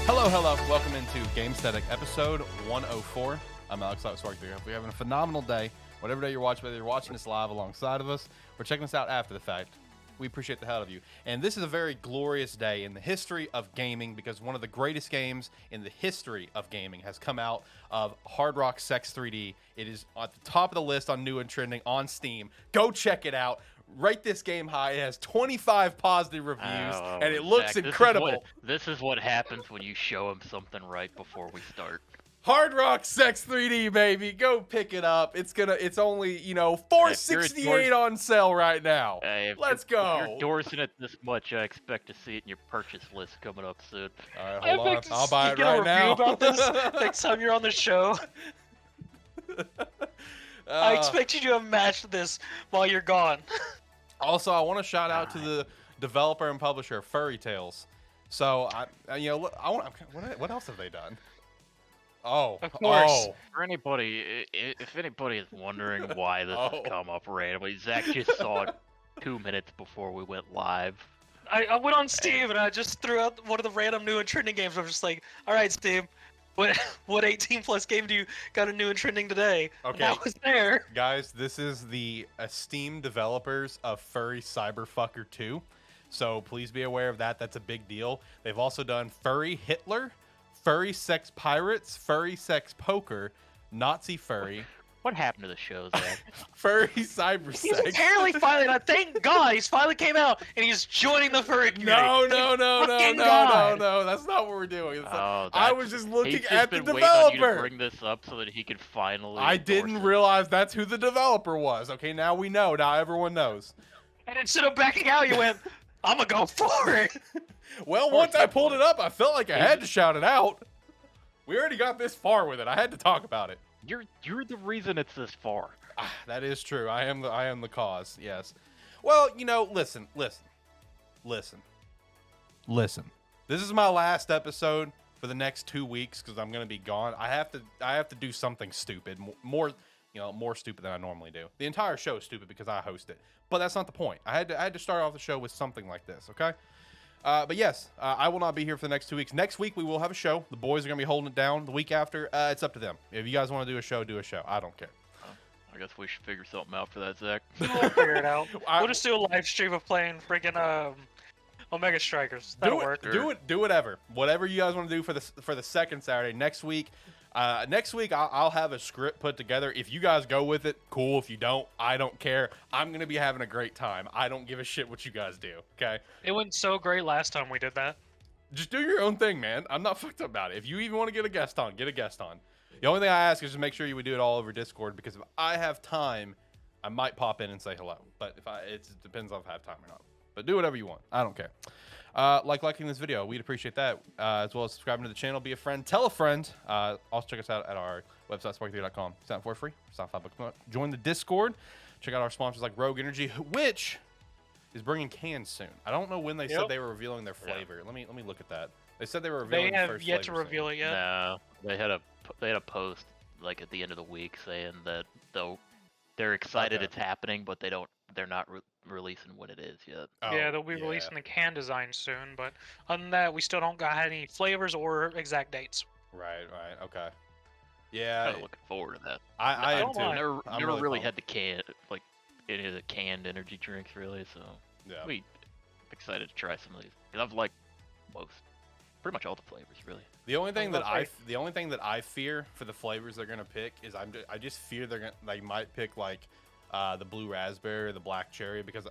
Hello, welcome into Gamesthetic episode 104. I'm Alex SparkE3. Hope you're having a phenomenal day. Whatever day you're watching, whether you're watching this live alongside of us or checking us out after the fact, we appreciate the hell of you. And this is a very glorious day in the history of gaming because one of the greatest games in the history of gaming has come out of Hard Rock Sex 3D. It is at the top of the list on new and trending on Steam. Go check it out. Rate this game high. It has 25 positive reviews, and it looks incredible. This is what happens when you show them something right before we start. Hard Rock Sex 3D, baby. Go pick it up. It's only, $4.68 on sale right now. Let's go. If you're endorsing it this much, I expect to see it in your purchase list coming up soon. All right, hold on. I'll buy it right now. About this next time you're on the show. I expect you to have matched this while you're gone. Also, I want to shout out to the developer and publisher Furry Tales. So, what else have they done? Oh, of course. For anybody, if anybody is wondering why this has come up randomly, Zach just saw it 2 minutes before we went live. I went on Steam and I just threw out one of the random new and trending games. I'm just like, all right, Steam, what 18 plus game do you got a new and trending today? Okay, that was there. Guys, this is the esteemed developers of Furry Cyberfucker 2. So please be aware of that. That's a big deal. They've also done Furry Hitler, Furry Sex Pirates, Furry Sex Poker, Nazi Furry. What happened to the show, Zach? Furry Cyber Sex. He's apparently finally, thank God, he's finally came out and he's joining the furry community. No. That's not what we're doing. I was just looking at the developer. On you to bring this up so that he could finally. I didn't realize that's who the developer was. Okay, now we know. Now everyone knows. And instead of backing out, you went, I'm gonna go for it. Well, once I pulled it up, I felt like I had to shout it out. We already got this far with it. I had to talk about it. You're the reason it's this far. That is true. I am the cause. Yes. Well, listen. This is my last episode for the next 2 weeks because I'm gonna be gone. I have to do something stupid, more stupid than I normally do. The entire show is stupid because I host it, but that's not the point. I had to start off the show with something like this. Okay. But yes, I will not be here for the next 2 weeks. Next week, we will have a show. The boys are going to be holding it down. The week after, it's up to them. If you guys want to do a show, do a show. I don't care. I guess we should figure something out for that, Zach. We'll figure it out. We'll just do a live stream of playing freaking Omega Strikers. That'll work. Do whatever. Whatever you guys want to do for the second Saturday. Next week, I'll have a script put together. If you guys go with it, cool. If you don't, I don't care. I'm going to be having a great time. I don't give a shit what you guys do, okay? It went so great last time we did that. Just do your own thing, man. I'm not fucked up about it. If you even want to get a guest on, get a guest on. The only thing I ask is just make sure you would do it all over Discord, because if I have time, I might pop in and say hello. But it depends on if I have time or not. But do whatever you want. I don't care. Liking this video, we'd appreciate that, as well as subscribing to the channel. Be a friend, tell a friend. Also check us out at our website, SparkE3.com. Sign up for free. Sign 5 bucks a month. Join the Discord. Check out our sponsors like Rogue Energy, which is bringing cans soon. I don't know when they said they were revealing their flavor. Let me look at that. They said they were revealing the first flavor. They have yet to reveal it yet. No, they had a post like at the end of the week saying that they're excited it's happening, but they're not releasing what it is yet. Yeah, they'll be releasing the can design soon, but other than that, we still don't got any flavors or exact dates. Right, okay. Yeah, kind of looking forward to that. I am too. Never really had any of the canned energy drinks really, so we excited to try some of these. I've liked pretty much all the flavors really. The only thing that I fear for the flavors they're gonna pick is I just fear they might pick like the blue raspberry or the black cherry, because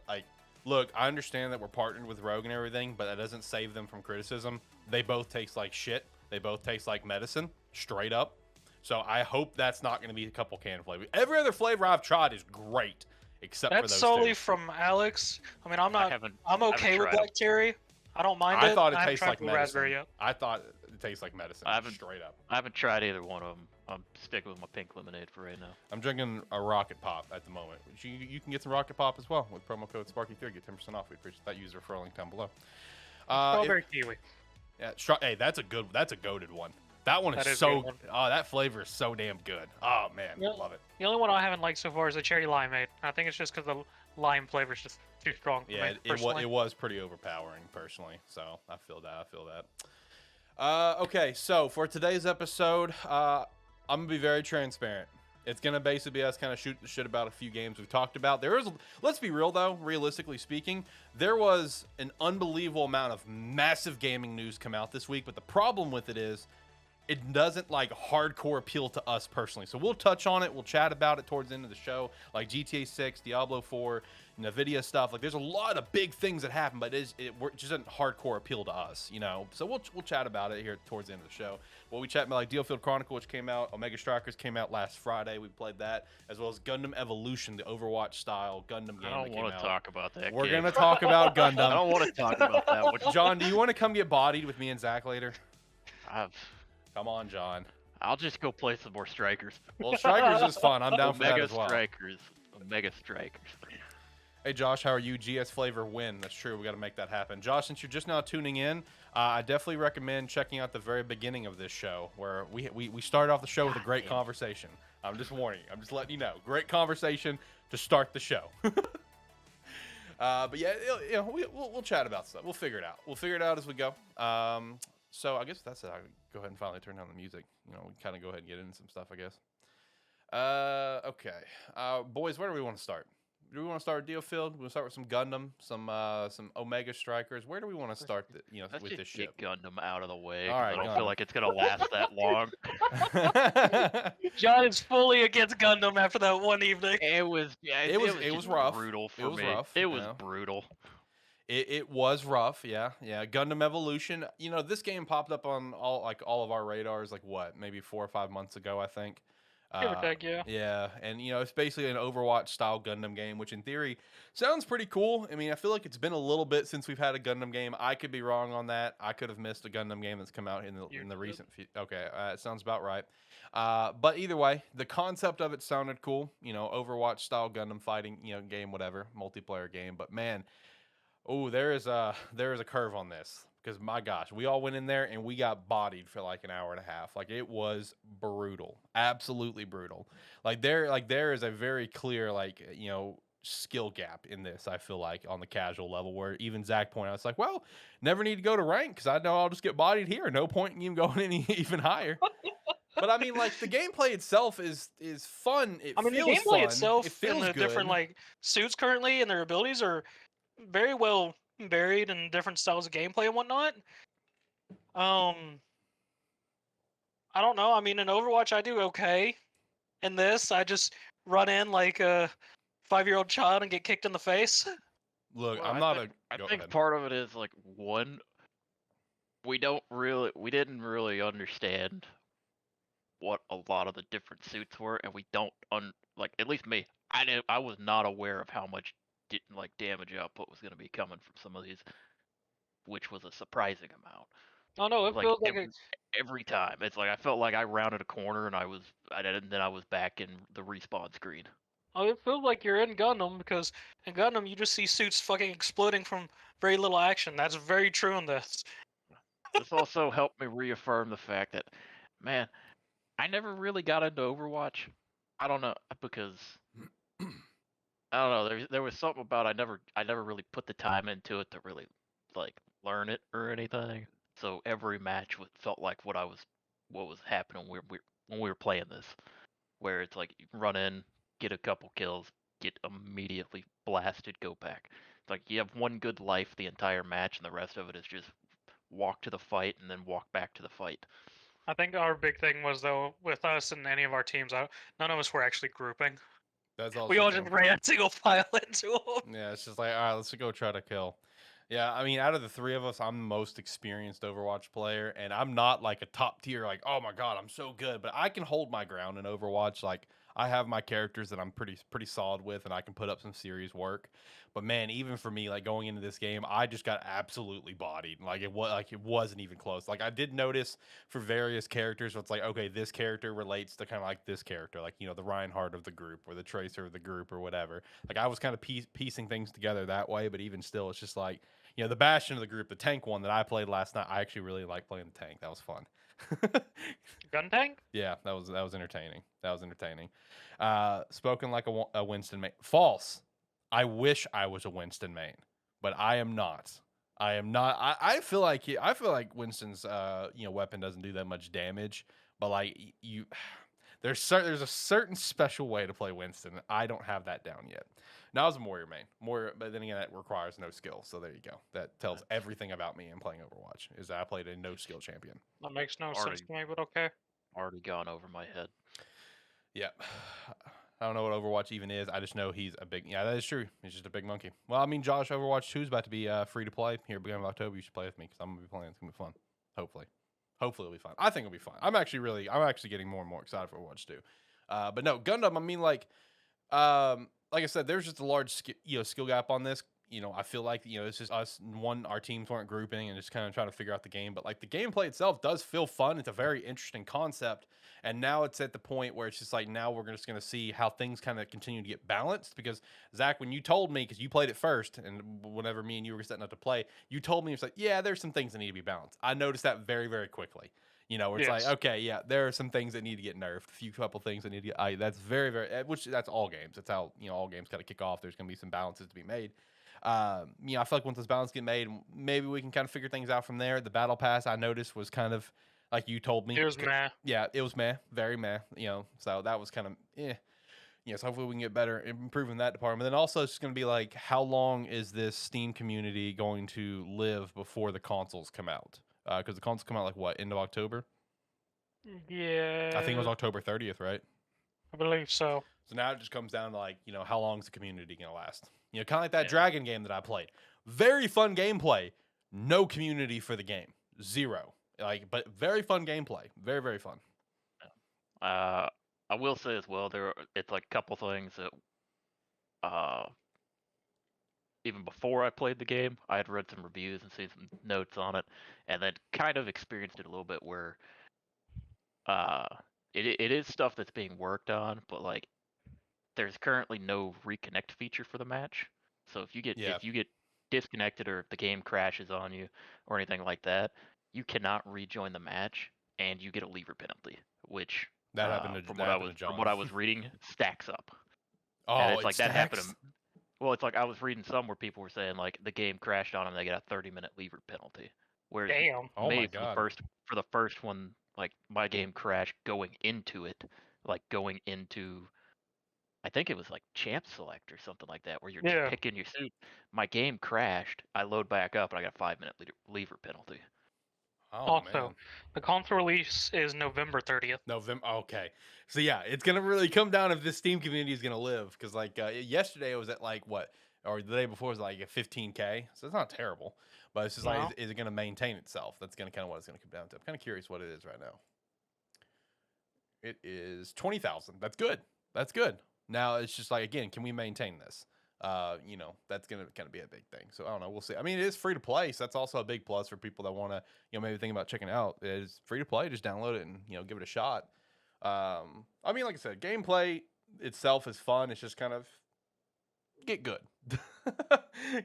look, I understand that we're partnered with Rogue and everything, but that doesn't save them from criticism. They both taste like shit. They both taste like medicine, straight up. So I hope that's not going to be a couple can flavors. Every other flavor I've tried is great, except for those two. That's solely two. From Alex. I mean, I'm okay with black cherry. I don't mind it. I thought it tastes like medicine. Raspberry yet. I thought it tastes like medicine, straight up. I haven't tried either one of them. I'm sticking with my pink lemonade for right now. I'm drinking a Rocket Pop at the moment. You can get some Rocket Pop as well with promo code SparkE3. Get 10% off. We appreciate that. User referral link down below. Strawberry kiwi. Yeah, hey, that's a goated one. That one is so. Oh, that flavor is so damn good. Oh man, I love it. The only one I haven't liked so far is the cherry limeade. I think it's just because the lime flavor is just too strong for me. Yeah, it was pretty overpowering personally. So I feel that. Okay, so for today's episode, I'm gonna be very transparent. It's gonna basically be us kind of shooting the shit about a few games we've talked about. Let's be real though, realistically speaking, there was an unbelievable amount of massive gaming news come out this week, but the problem with it is it doesn't like hardcore appeal to us personally. So we'll touch on it, we'll chat about it towards the end of the show, like GTA 6, Diablo 4, NVIDIA stuff. Like there's a lot of big things that happen, but it just doesn't hardcore appeal to us, you know. So we'll chat about it here towards the end of the show. Well, we chat about like DioField Chronicle, which came out, Omega Strikers came out last Friday. We played that, as well as Gundam Evolution, the Overwatch style Gundam game. I don't want to talk about that. We're gonna talk about Gundam. I don't want to talk about that one. John, do you want to come get bodied with me and Zach later? Come on, John. I'll just go play some more Strikers. Well, Strikers is fun. I'm down for that as well. Omega Strikers. Hey, Josh, how are you? GS Flavor win. That's true. We got to make that happen. Josh, since you're just now tuning in, I definitely recommend checking out the very beginning of this show, where we started off the show with a great conversation. I'm just warning you. I'm just letting you know. Great conversation to start the show. But yeah, we'll chat about stuff. We'll figure it out. We'll figure it out as we go. So I guess that's it. I'll go ahead and finally turn down the music. You know, we kind of go ahead and get into some stuff, I guess. Okay. Boys, where do we want to start? Do we want to start with DioField? We'll start with some Gundam, some Omega Strikers. Where do we want to start with this ship? Get Gundam out of the way. All right, I don't feel like it's going to last that long. John is fully against Gundam after that one evening. It was rough. Brutal for me. Rough, it was brutal. It was rough, yeah. Gundam Evolution. You know, this game popped up on all of our radars, like what, maybe 4 or 5 months ago, I think. Give or take, yeah. Yeah, and you know, it's basically an Overwatch style Gundam game, which in theory sounds pretty cool. I mean, I feel like it's been a little bit since we've had a Gundam game. I could be wrong on that. I could have missed a Gundam game that's come out in the recent few. Okay, it sounds about right. But either way, the concept of it sounded cool. You know, Overwatch style Gundam fighting, you know, game, whatever, multiplayer game. But man, there is a curve on this. Because my gosh, we all went in there and we got bodied for like an hour and a half. Like it was brutal, absolutely brutal. Like there is a very clear skill gap in this. I feel like on the casual level, where even Zach pointed out, it's like, well, never need to go to rank because I know I'll just get bodied here. No point in even going even higher. But I mean, like the gameplay itself is fun. The gameplay itself and the different like suits currently and their abilities are very well varied in different styles of gameplay and whatnot. I don't know. I mean, in Overwatch, I do okay. In this, I just run in like a 5-year-old child and get kicked in the face. Look, I think part of it is like we didn't really understand what a lot of the different suits were, and we don't at least me. I was not aware of how much damage output was going to be coming from some of these, which was a surprising amount. Oh no, it feels like every time. It's like I felt like I rounded a corner and then I was back in the respawn screen. Oh, it feels like you're in Gundam, because in Gundam you just see suits fucking exploding from very little action. That's very true in this. This also helped me reaffirm the fact that, man, I never really got into Overwatch. I don't know, because I don't know. There was something about I never really put the time into it to really like learn it or anything. So every match felt like what was happening when we were playing this, where it's like you run in, get a couple kills, get immediately blasted, go back. It's like you have one good life the entire match, and the rest of it is just walk to the fight and then walk back to the fight. I think our big thing was, though, with us and any of our teams, none of us were actually grouping. We all just ran single file into them. Yeah, it's just like, all right, let's go try to kill. Yeah, I mean, out of the three of us, I'm the most experienced Overwatch player, and I'm not like a top tier, like, oh my god, I'm so good, but I can hold my ground in Overwatch. Like, I have my characters that I'm pretty solid with, and I can put up some serious work. But man, even for me, like going into this game, I just got absolutely bodied. It wasn't even close. Like I did notice for various characters, it's like, okay, this character relates to kind of like this character, like, you know, the Reinhardt of the group or the Tracer of the group or whatever. Like I was kind of piecing things together that way, but even still, it's just like, you know, the Bastion of the group, the tank one that I played last night, I actually really liked playing the tank. That was fun. Gun tank? Yeah, that was entertaining. Spoken like a Winston main. False. I wish I was a Winston main, but I am not. I am not. I feel like Winston's weapon doesn't do that much damage, but like you, there's a certain special way to play Winston. I don't have that down yet. Now I was a warrior main, but then again that requires no skill. So there you go. That tells everything about me in playing Overwatch. Is that I played a no skill champion. That makes no sense to me, but okay. Already gone over my head. Yeah. I don't know what Overwatch even is. I just know he's a big. Yeah, that is true. He's just a big monkey. Well, I mean, Josh, Overwatch 2 is about to be free to play here beginning of October. You should play with me because I'm gonna be playing. It's gonna be fun. Hopefully it'll be fun. I think it'll be fun. I'm actually getting more and more excited for Overwatch 2. But no, Gundam. I mean, like I said, there's just a large skill gap on this. I feel like it's just us. Our teams weren't grouping and just kind of trying to figure out the game. But like the gameplay itself does feel fun. It's a very interesting concept. And now it's at the point where it's just like now we're just going to see how things kind of continue to get balanced. Because Zach, when you told me, because you played it first, and whenever me and you were setting up to play, you told me it's like, yeah, there's some things that need to be balanced. I noticed that very, very quickly. Where it's like, okay, yeah, there are some things that need to get nerfed. A couple things that need to get. That's very, very. That's all games. That's how all games got to kick off. There's going to be some balances to be made. I feel like once those balances get made, maybe we can kind of figure things out from there. The battle pass I noticed was kind of like you told me. It was meh. Yeah, it was meh, very meh. So that was kind of so hopefully we can get better, improving that department. Then also it's just going to be like, how long is this Steam community going to live before the consoles come out? Because the consoles come out like what, end of October? Yeah. I think it was October 30th, right? I believe so. So now it just comes down to like, how long is the community going to last? Kind of like that Dragon game that I played. Very fun gameplay. No community for the game. Zero. But very fun gameplay. Very, very fun. I will say as well, it's like a couple things that even before I played the game, I had read some reviews and seen some notes on it, and then kind of experienced it a little bit where it is stuff that's being worked on, but like there's currently no reconnect feature for the match. So if you get disconnected or if the game crashes on you or anything like that, you cannot rejoin the match and you get a lever penalty, which that happened to from what I was reading stacks up. Oh, and it's like stacks? That happened to, well, it's like I was reading some where people were saying like the game crashed on them, they get a 30-minute lever penalty. Whereas damn. me, for the first one, like my game crashed going into it, like going into, I think it was like Champ Select or something like that, where you're just picking your suit. My game crashed. I load back up and I got a 5-minute lever penalty. Oh, also, man. the console release is November 30th. November. Okay. So yeah, it's gonna really come down if this Steam community is gonna live. Because like yesterday it was at like what, or the day before it was like a 15K. So it's not terrible, but it's just like, is it gonna maintain itself? That's gonna kind of what it's gonna come down to. I'm kind of curious what it is right now. It is 20,000. That's good. That's good. Now it's just like, again, can we maintain this? That's gonna kind of be a big thing. So I don't know. We'll see. I mean, it is free to play, so that's also a big plus for people that want to, maybe think about checking it out. It's free to play. Just download it and give it a shot. I mean, like I said, gameplay itself is fun. It's just kind of get good,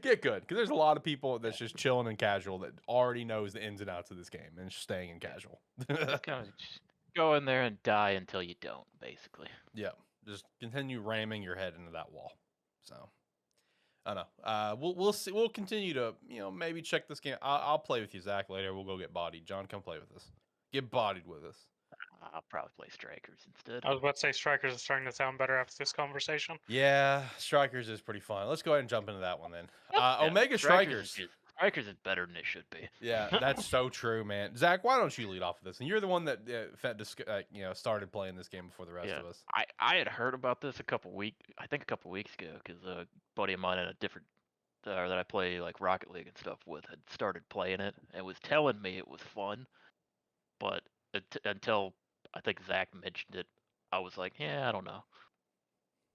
get good, because there's a lot of people that's just chilling and casual that already knows the ins and outs of this game and just staying in casual. Kind of just go in there and die until you don't, basically. Yeah, just continue ramming your head into that wall. So I don't know. We'll see. We'll continue to maybe check this game. I'll play with you, Zach, later. We'll go get bodied. John, come play with us. Get bodied with us. I'll probably play Strikers instead. I was about to say Strikers is starting to sound better after this conversation. Yeah, Strikers is pretty fun. Let's go ahead and jump into that one then. Omega Strikers. Strikers is better than it should be. Yeah, that's so true, man. Zach, why don't you lead off of this? And you're the one that started playing this game before the rest of us. I had heard about this a couple weeks ago, because a buddy of mine in a different that I play like Rocket League and stuff with had started playing it and was telling me it was fun, but until I think Zach mentioned it, I was like, I don't know.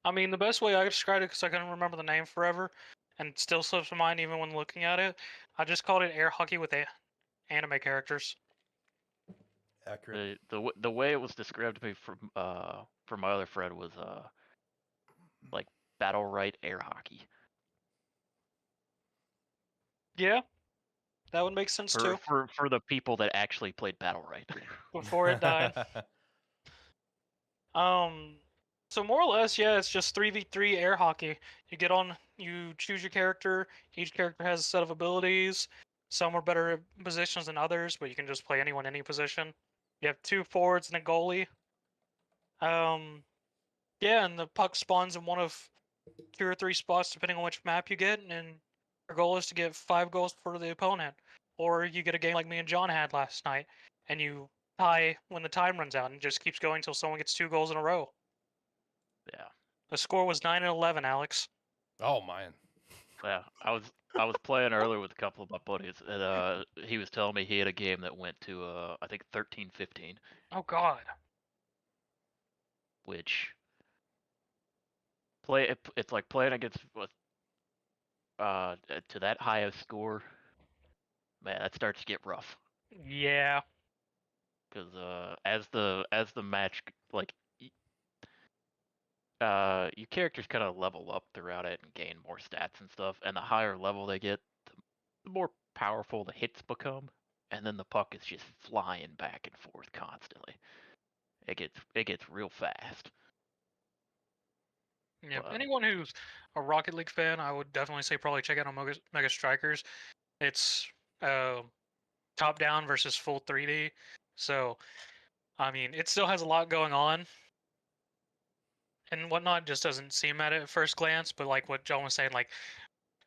I mean, the best way I described it, because I couldn't remember the name forever, and it still slips my mind even when looking at it, I just called it air hockey with anime characters. Accurate. The way it was described to me from my other friend was like battle right air hockey. Yeah, that would make sense too. For the people that actually played battle right before it died. So more or less, yeah, it's just 3v3 air hockey. You get on, you choose your character. Each character has a set of abilities. Some are better positions than others, but you can just play anyone, any position. You have 2 forwards and a goalie. Yeah, and the puck spawns in one of 2 or 3 spots depending on which map you get, and your goal is to get 5 goals for the opponent. Or you get a game like me and John had last night, and you tie when the time runs out, and it just keeps going until someone gets 2 goals in a row. Yeah. The score was 9-11, Alex. Oh man. Yeah, I was playing earlier with a couple of my buddies, and he was telling me he had a game that went to I think 13-15, Oh God. which it's like playing against to that high of score. Man, that starts to get rough. Yeah. Because as the match your characters kind of level up throughout it and gain more stats and stuff, and the higher level they get, the more powerful the hits become, and then the puck is just flying back and forth constantly. It gets real fast. Yeah. Anyone who's a Rocket League fan, I would definitely say probably check out on Mega Strikers. It's top down versus full 3D. So, I mean, it still has a lot going on and whatnot. Just doesn't seem at first glance, but like what John was saying, like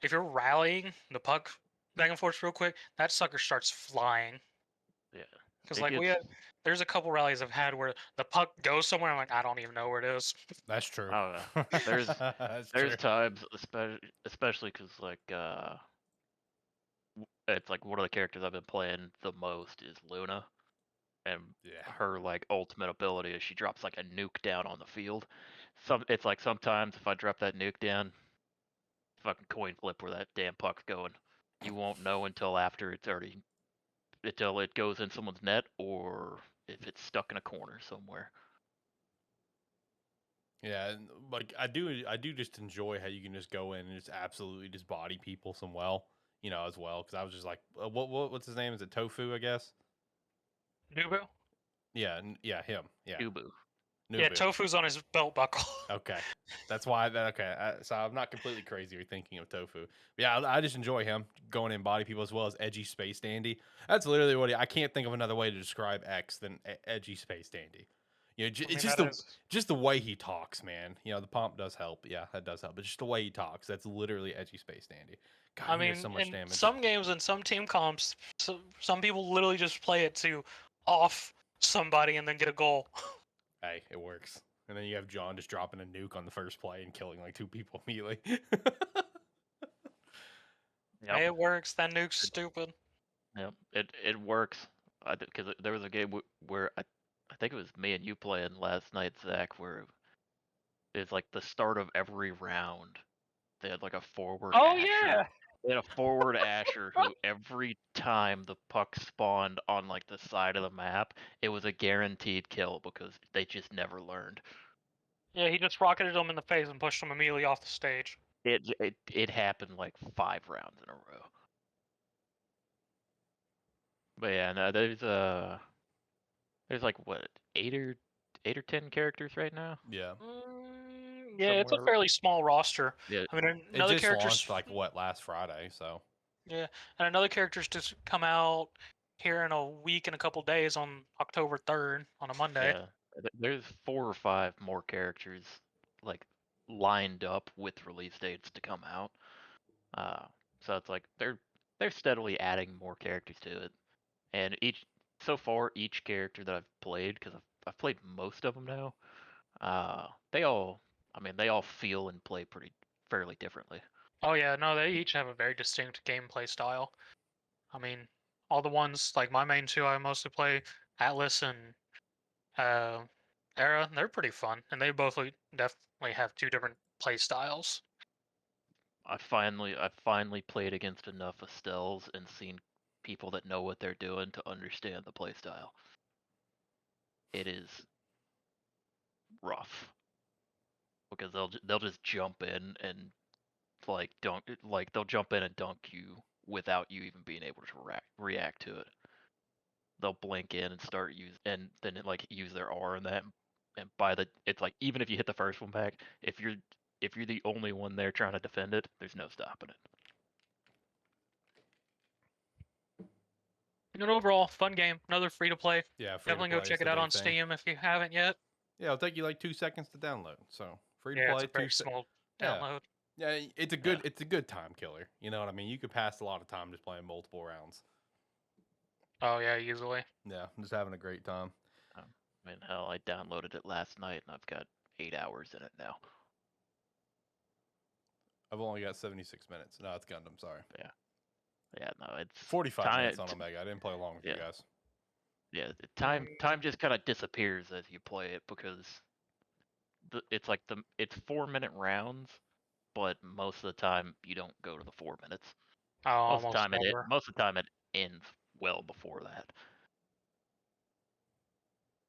if you're rallying the puck back and forth real quick, that sucker starts flying. Yeah. Because like there's a couple rallies I've had where the puck goes somewhere. I'm like, I don't even know where it is. That's true. Oh, there's times, especially because like it's like one of the characters I've been playing the most is Luna, and her like ultimate ability is she drops like a nuke down on the field. It's like sometimes if I drop that nuke down, fucking coin flip where that damn puck's going. You won't know until it goes in someone's net or if it's stuck in a corner somewhere. Yeah, and like I do just enjoy how you can just go in and just absolutely just body people as well. Because I was just like, what's his name? Is it Tofu? I guess. Nubu? Yeah, him. Yeah. Nubu. Yeah, Tofu's on his belt buckle. Okay, that's why. So I'm not completely crazy or thinking of Tofu. But yeah, I just enjoy him going in body people as well as edgy space dandy. That's literally I can't think of another way to describe X than edgy space dandy. It's just the way he talks, man. The pomp does help. Yeah, that does help. But just the way he talks, that's literally edgy space dandy. God, I mean, so much damage. Some games and some team comps, some people literally just play it to off somebody and then get a goal. Hey, it works. And then you have John just dropping a nuke on the first play and killing like 2 people immediately. Hey, it works. That nuke's stupid. Yep, it works. Because there was a game where I think it was me and you playing last night, Zach, where it's like the start of every round. They had like a forward. Oh Asher. Yeah. They had a forward Asher who every time the puck spawned on like the side of the map, it was a guaranteed kill because they just never learned. Yeah, he just rocketed him in the face and pushed him immediately off the stage. It happened like 5 rounds in a row. But yeah, no, there's like what 8 or 10 characters right now. Yeah. Yeah, it's a fairly small roster. Yeah. I mean, another it just character's launched like last Friday, so. Yeah, and another character's just come out here in a week and a couple days on October 3rd on a Monday. Yeah, there's 4 or 5 more characters like lined up with release dates to come out. So it's like they're steadily adding more characters to it, and so far each character that I've played, because I've played most of them now, they all feel and play fairly differently. Oh yeah, no, they each have a very distinct gameplay style. I mean, all the ones like my main 2 I mostly play, Atlas and Era, they're pretty fun, and they both definitely have 2 different play styles. I finally played against enough Estelles and seen people that know what they're doing to understand the playstyle. It is rough because they'll just jump in and they'll jump in and dunk you without you even being able to react to it. They'll blink in and start and then use their R in that, and it's like even if you hit the first one back, if you're the only one there trying to defend it, there's no stopping it. And overall, fun game. Another free to play. Yeah, free to Definitely play go is check the it out big on thing. Steam if you haven't yet. Yeah, it'll take you like 2 seconds to download. So free to Yeah, play. it's a very small Yeah, download. yeah, it's a Yeah. good time killer. You know what I mean? You could pass a lot of time just playing multiple rounds. Oh yeah, easily. Yeah, just having a great time. I mean, hell, I downloaded it last night and I've got 8 hours in it now. I've only got 76 minutes. No, it's Gundam. Sorry. Yeah, no, it's 45 time. minutes on Omega. I didn't play along with you Yeah. guys. Yeah, time just kind of disappears as you play it because it's like it's 4-minute rounds, but most of the time you don't go to the 4 minutes. Oh, Most of almost the time never. most of the time it ends well before that.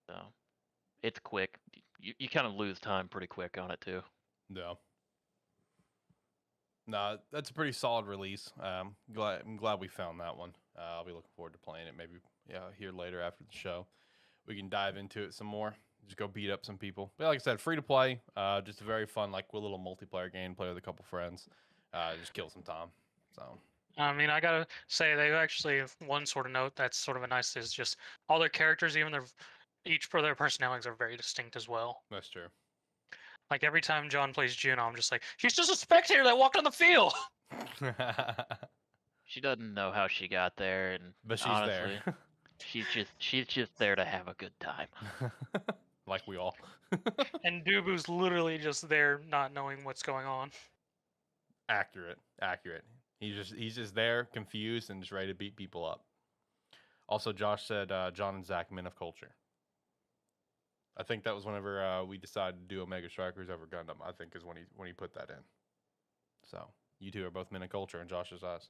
So it's quick. You kind of lose time pretty quick on it too. No. No, that's a pretty solid release. I'm glad we found that one. I'll be looking forward to playing it. Maybe here later after the show, we can dive into it some more. Just go beat up some people. But like I said, free to play. Just a very fun, like a little multiplayer game. Play with a couple friends. Just kill some time. So I mean, I gotta say, they actually one sort of note that's sort of a nice is just all their characters, even each for their personalities are very distinct as well. that's true. Like every time John plays Juno, I'm just like, she's just a spectator that walked on the field. She doesn't know how she got there, and But she's honestly, there. she's just there to have a good time. Like we all. And Dubu's literally just there, not knowing what's going on. Accurate. He's just there, confused, and just ready to beat people up. Also, Josh said John and Zach, men of culture. I think that was whenever we decided to do Omega Strikers over Gundam. I think is when he put that in. So you two are both men of culture in Josh's eyes.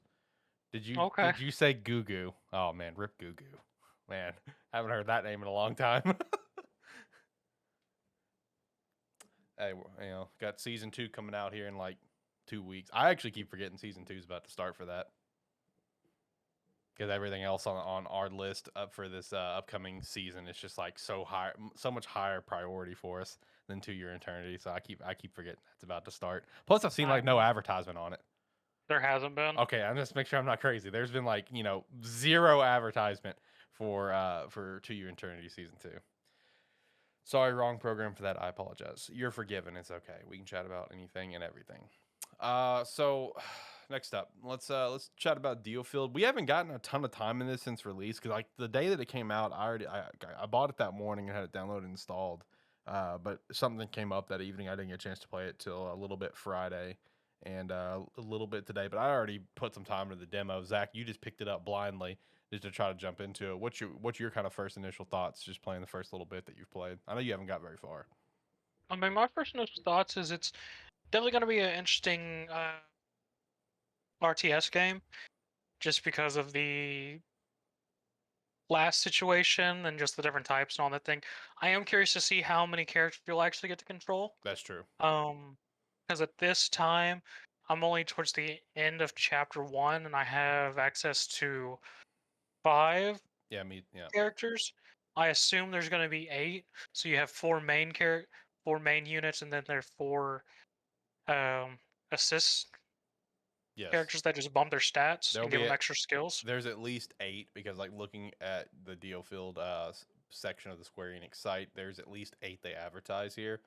Did you say Goo Goo? Oh man, rip Goo Goo. Man, haven't heard that name in a long time. Hey, got season 2 coming out here in like 2 weeks. I actually keep forgetting season 2 is about to start for that. Because everything else on our list up for this upcoming season is just like so much higher priority for us than To Your Eternity. So I keep forgetting that's about to start. Plus, I've seen like no advertisement on it. There hasn't been. Okay, I'm just make sure I'm not crazy. There's been like 0 advertisement for To Your Eternity season 2. Sorry, wrong program for that. I apologize. You're forgiven. It's okay. We can chat about anything and everything. So next up, let's chat about DioField. We haven't gotten a ton of time in this since release because like the day that it came out, I bought it that morning and had it downloaded and installed. But something came up that evening. I didn't get a chance to play it till a little bit Friday and a little bit today. But I already put some time into the demo. Zach, you just picked it up blindly just to try to jump into it. What's your kind of first initial thoughts just playing the first little bit that you've played? I know you haven't got very far. I mean, my first initial thoughts is it's definitely going to be an interesting RTS game, just because of the last situation and just the different types and all that thing. I am curious to see how many characters you'll actually get to control. That's true. Because at this time, I'm only towards the end of chapter 1, and I have access to 5 characters. I assume there's going to be 8, so you have 4 main units, and then there are 4 assist characters that just bump their stats and give them extra skills. There's at least 8 because, like, looking at the DioField section of the Square Enix site, there's at least 8 they advertise here.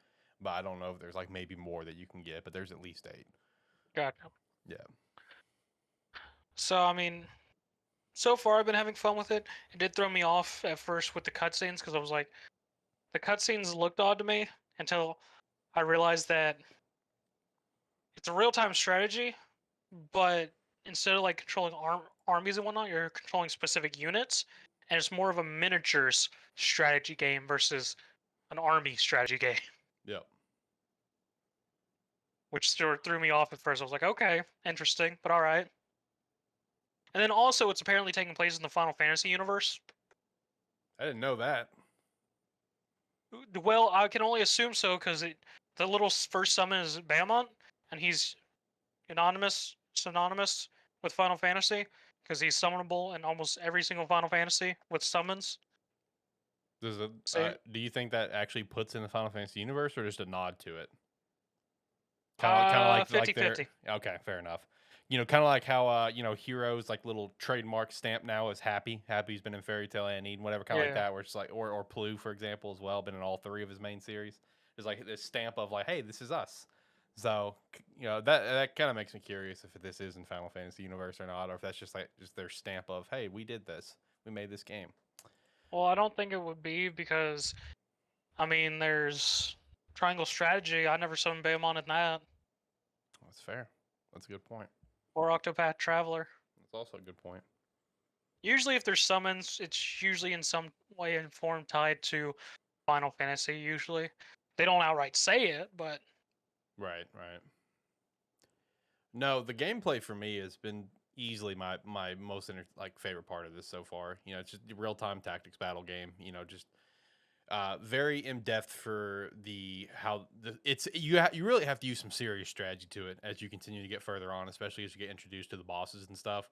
But I don't know if there's like maybe more that you can get, but there's at least 8. Gotcha. Yeah. So I mean, so far I've been having fun with it. It did throw me off at first with the cutscenes because I was like, the cutscenes looked odd to me until I realized that it's a real-time strategy, but instead of like controlling armies and whatnot, you're controlling specific units, and it's more of a miniatures strategy game versus an army strategy game. Yep. Which threw me off at first. I was like, okay, interesting, but all right. And then also, it's apparently taking place in the Final Fantasy universe. I didn't know that. Well, I can only assume so because the little first summon is Bahamut, and he's synonymous with Final Fantasy because he's summonable in almost every single Final Fantasy with summons. Do you think that actually puts in the Final Fantasy universe or just a nod to it? Kind of like 50-50. Okay, fair enough. kind of like how Hero's like little trademark stamp now is Happy. Happy's been in Fairy Tail and Eden, whatever, kind of like Yeah. that, where it's like or Plu, for example, as well, been in all 3 of his main series. There's like this stamp of like, hey, this is us. So that kind of makes me curious if this is in Final Fantasy universe or not, or if that's just their stamp of, hey, we did this, we made this game. Well, I don't think it would be because, I mean, there's Triangle Strategy. I never saw Baemon in that. That's fair. That's a good point. Or Octopath Traveler. That's also a good point. Usually, if there's summons, it's usually in some way and form tied to Final Fantasy. Usually, they don't outright say it, but Right. No, the gameplay for me has been easily my most favorite part of this so far. It's just the real time tactics battle game. Just very in depth for you really have to use some serious strategy to it as you continue to get further on, especially as you get introduced to the bosses and stuff.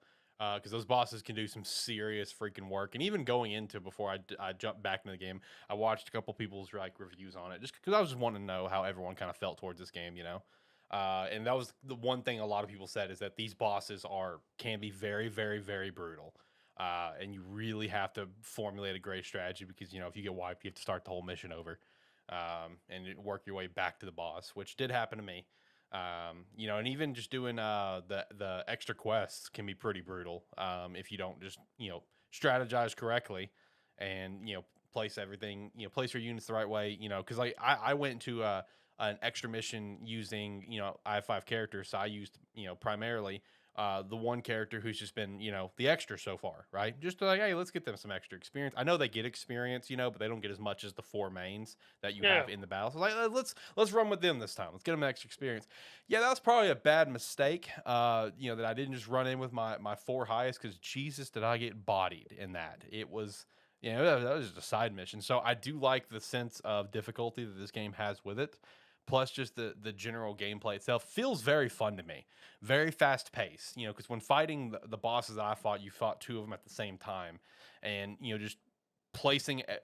Because those bosses can do some serious freaking work. And even going into before I jumped back into the game, I watched a couple people's reviews on it just because I was just wanting to know how everyone kind of felt towards this game. And that was the one thing a lot of people said, is that these bosses can be very, very, very brutal. And you really have to formulate a great strategy because, if you get wiped, you have to start the whole mission over and work your way back to the boss, which did happen to me. And even just doing the extra quests can be pretty brutal if you don't just, strategize correctly and, place everything, place your units the right way, because I went to an extra mission using, I have 5 characters, so I used, primarily the one character who's just been, the extra so far, right? Just like, hey, let's get them some extra experience. I know they get experience, but they don't get as much as the 4 mains that you have in the battle. So like, let's run with them this time. Let's get them extra experience. Yeah, that was probably a bad mistake. That I didn't just run in with my 4 highest, because Jesus, did I get bodied in that? It was, that was just a side mission. So I do like the sense of difficulty that this game has with it. Plus, just the general gameplay itself feels very fun to me. Very fast paced, because when fighting the bosses that I fought, you fought 2 of them at the same time. And, just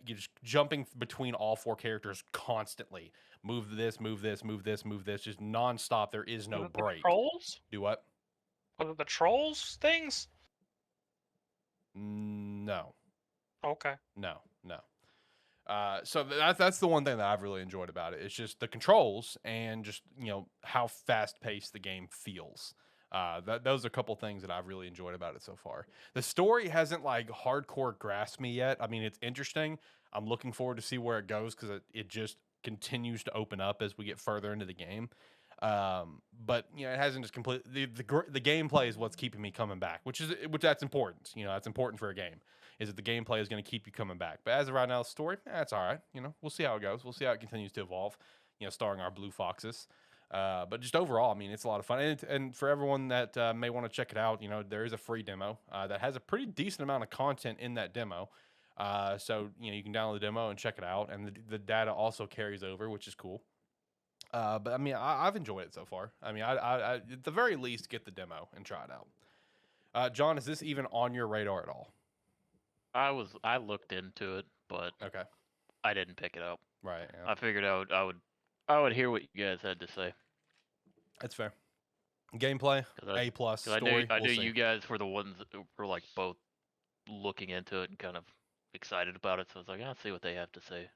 just jumping between all 4 characters constantly. Move this, move this, move this, move this, just nonstop. There is no break. The trolls? Do what? Was it the trolls things? No. Okay. No. So that's the one thing that I've really enjoyed about it. It's just the controls and just, how fast paced the game feels. Those are a couple things that I've really enjoyed about it so far. The story hasn't hardcore grasped me yet. I mean, it's interesting. I'm looking forward to see where it goes, because it just continues to open up as we get further into the game. But it hasn't just completely, the gameplay is what's keeping me coming back, which that's important. That's important for a game, is that the gameplay is going to keep you coming back. But as of right now, the story, that's all right. We'll see how it goes. We'll see how it continues to evolve, starring our blue foxes. But just overall, I mean, it's a lot of fun. And for everyone that may want to check it out, there is a free demo that has a pretty decent amount of content in that demo. So, you can download the demo and check it out. And the data also carries over, which is cool. But I mean, I've enjoyed it so far. I mean, I at the very least, get the demo and try it out. John, is this even on your radar at all? I looked into it, but Okay, I didn't pick it up. right. Yeah. I figured I would hear what you guys had to say. That's fair. Gameplay, A+, story. I knew you guys were the ones that were both looking into it and kind of excited about it. So I was like, I'll see what they have to say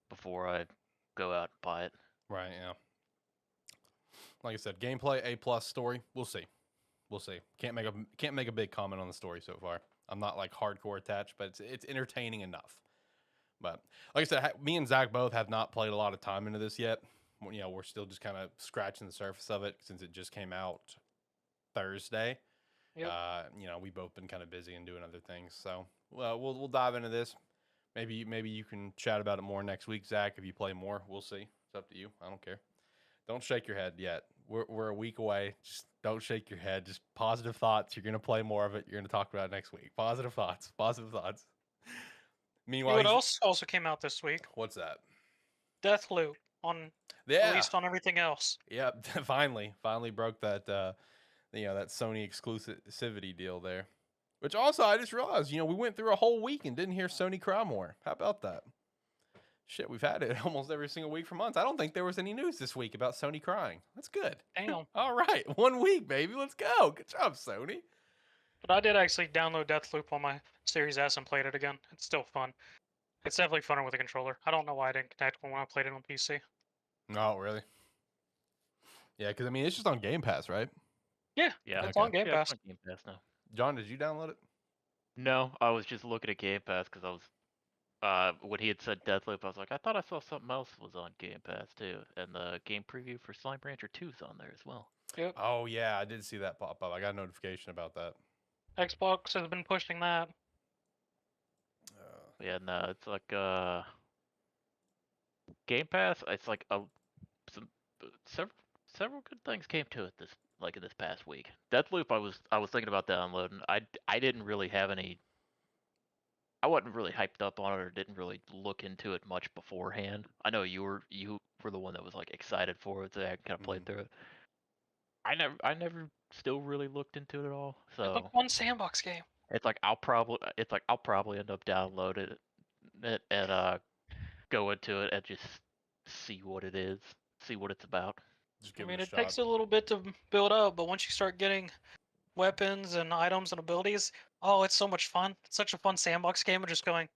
before I go out and buy it. Right, yeah. Like I said, gameplay, A+, story. We'll see. Can't make a big comment on the story so far. I'm not hardcore attached, but it's entertaining enough. But like I said, me and Zach both have not played a lot of time into this yet. We're still just kind of scratching the surface of it since it just came out Thursday. Yep. We both been kind of busy and doing other things. So we'll dive into this. Maybe you can chat about it more next week, Zach. If you play more, we'll see. It's up to you. I don't care. Don't shake your head yet. We're a week away. Just don't shake your head. Just positive thoughts. You're gonna play more of it. You're gonna talk about it next week. Positive thoughts. Meanwhile, What else also came out this week? What's that? Deathloop released on everything else. Yep. finally broke that that Sony exclusivity deal there. Which also, I just realized, we went through a whole week and didn't hear Sony cry more. How about that? Shit, we've had it almost every single week for months. I don't think there was any news this week about Sony crying. That's good. Damn. All right, 1 week, baby. Let's go. Good job, Sony. But I did actually download Deathloop on my Series S and played it again. It's still fun. It's definitely funner with a controller. I don't know why I didn't connect when I played it on PC. No, really? Yeah, because I mean, it's just on Game Pass, right? Yeah, Yeah, it's on Game yeah, it's Pass. on Game Pass now. John, did you download it? No, I was just looking at Game Pass because I was when he had said Deathloop, I was like, I thought I saw something else was on Game Pass too, and the game preview for Slime Rancher 2's on there as well. Yep. Oh yeah, I did see that pop up. I got a notification about that. Xbox has been pushing that. Yeah, no, it's like Game Pass. It's like several good things came to it in this past week. Deathloop, I was thinking about downloading. I didn't really have any. I wasn't really hyped up on it or didn't really look into it much beforehand. I know you were the one that was like excited for it, so I kind of played through it. I never still really looked into it at all. So It's like one sandbox game. it's like I'll probably end up downloading it and go into it and just see what it is, see what it's about. Just I give mean, it a it shot. takes a little bit to build up, but once you start getting weapons and items and abilities, oh, it's so much fun. It's such a fun sandbox game of just going,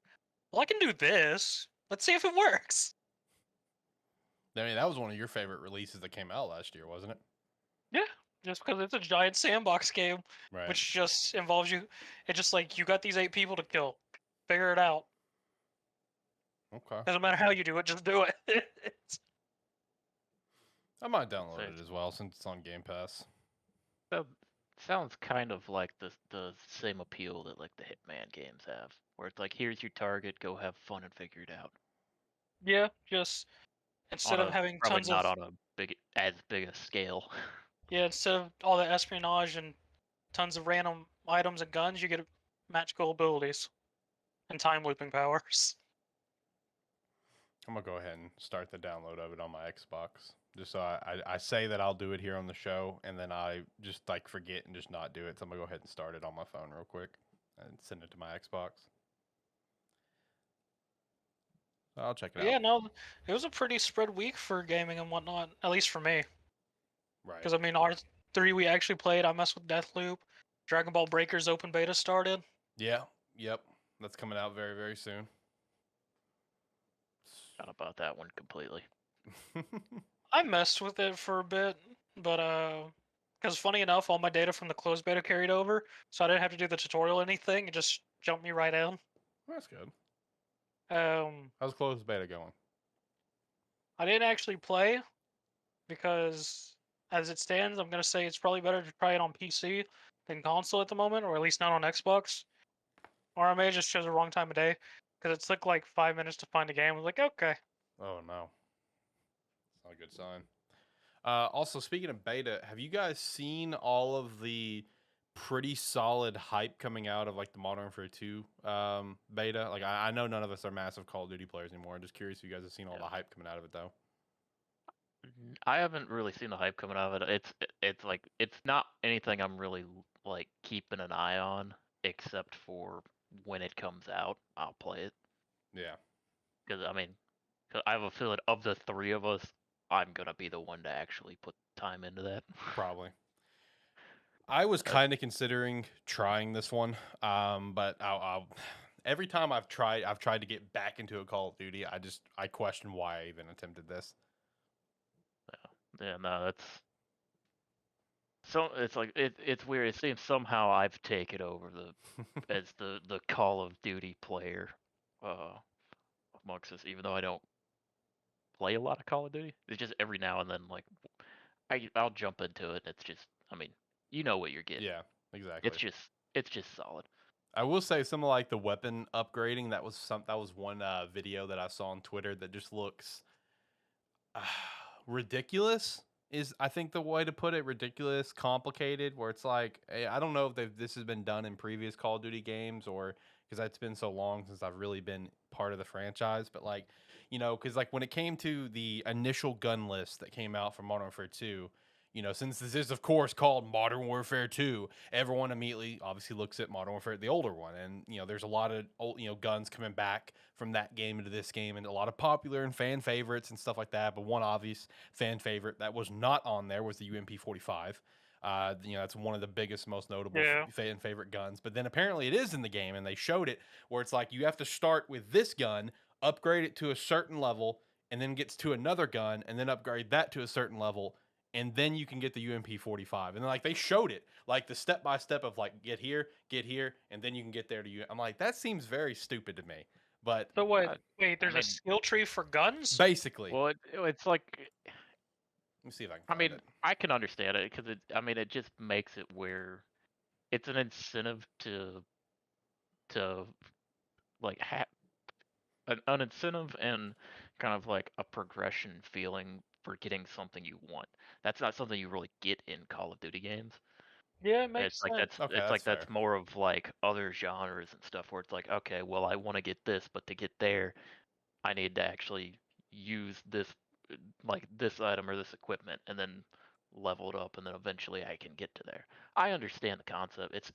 well, I can do this. Let's see if it works. I mean, that was one of your favorite releases that came out last year, wasn't it? Yeah, just because it's a giant sandbox game, Right. which just involves you. It's just like, you got these 8 people to kill. Figure it out. Okay. Doesn't matter how you do it, just do it. I might download Thanks. it as well since it's on Game Pass. That sounds kind of like the same appeal that like the Hitman games have, where it's like, here's your target, go have fun and figure it out. Yeah, just instead of having probably tons not of on as big a scale. instead of all the espionage and tons of random items and guns, you get magical abilities and time looping powers. I'm gonna go ahead and start the download of it on my Xbox. Just so I say that I'll do it here on the show, and then I just like forget and just not do it. So I'm gonna go ahead and start it on my phone real quick and send it to my Xbox. I'll check it out. Yeah, no, it was a pretty spread week for gaming and whatnot, at least for me. Right. Because I mean, R3 we actually played. I messed with Deathloop. Dragon Ball Breakers open beta started. Yeah. Yep. That's coming out very, very soon. Not about that one completely. I messed with it for a bit, but because funny enough, all my data from the closed beta carried over, so I didn't have to do the tutorial or anything. It just jumped me right in. That's good. How's closed beta going? I didn't actually play because, as it stands, I'm gonna say it's probably better to try it on PC than console at the moment, or at least not on Xbox. Or I may have just chose the wrong time of day because it took like 5 minutes to find a game. I was like, okay. Oh no. It's not a good sign. Also, speaking of beta, have you guys seen all of the pretty solid hype coming out of like the Modern Warfare 2 beta? Like, I know none of us are massive Call of Duty players anymore. I'm just curious if you guys have seen all the hype coming out of it, though. I haven't really seen the hype coming out of it. It's like it's not anything I'm really like keeping an eye on, except for when it comes out, I'll play it. Yeah. Because I mean, 'cause I have a feeling of the 3 of us, I'm gonna be the one to actually put time into that. Probably. I was kind of considering trying this one, but every time I've tried to get back into a Call of Duty. I question why I even attempted this. Yeah, no, it's like it's weird. It seems somehow I've taken over as the Call of Duty player amongst us, even though I don't play a lot of Call of Duty. It's just every now and then, like I'll jump into it. It's just, I mean, you know what you're getting. Yeah, exactly. It's just solid. I will say some of like the weapon upgrading. That was one video that I saw on Twitter that just looks ridiculous. Is I think the way to put it, ridiculous, complicated. Where it's like, I don't know if this has been done in previous Call of Duty games or because it's been so long since I've really been part of the franchise. But like, you know, because like when it came to the initial gun list that came out for Modern Warfare 2, since this is of course called Modern Warfare 2, everyone immediately obviously looks at Modern Warfare, the older one, and there's a lot of old, guns coming back from that game into this game, and a lot of popular and fan favorites and stuff like that. But one obvious fan favorite that was not on there was the UMP-45. That's one of the biggest, most notable fan favorite guns. But then apparently it is in the game, and they showed it where it's like you have to start with this gun, upgrade it to a certain level, and then gets to another gun, and then upgrade that to a certain level, and then you can get the UMP-45. And then, like, they showed it, like, the step-by-step of, like, get here, and then you can get there to you. I'm like, that seems very stupid to me. But so what? Wait, there's a skill tree for guns? Basically. Well, it's like... Let me see if I can find it. I can understand it, because it just makes it where it's an incentive to like, have an incentive and kind of like a progression feeling for getting something you want. That's not something you really get in Call of Duty games. Yeah, it makes sense. That's more of like other genres and stuff where it's like, okay, well, I want to get this, but to get there, I need to actually use this, like this item or this equipment, and then level it up, and then eventually I can get to there. I understand the concept.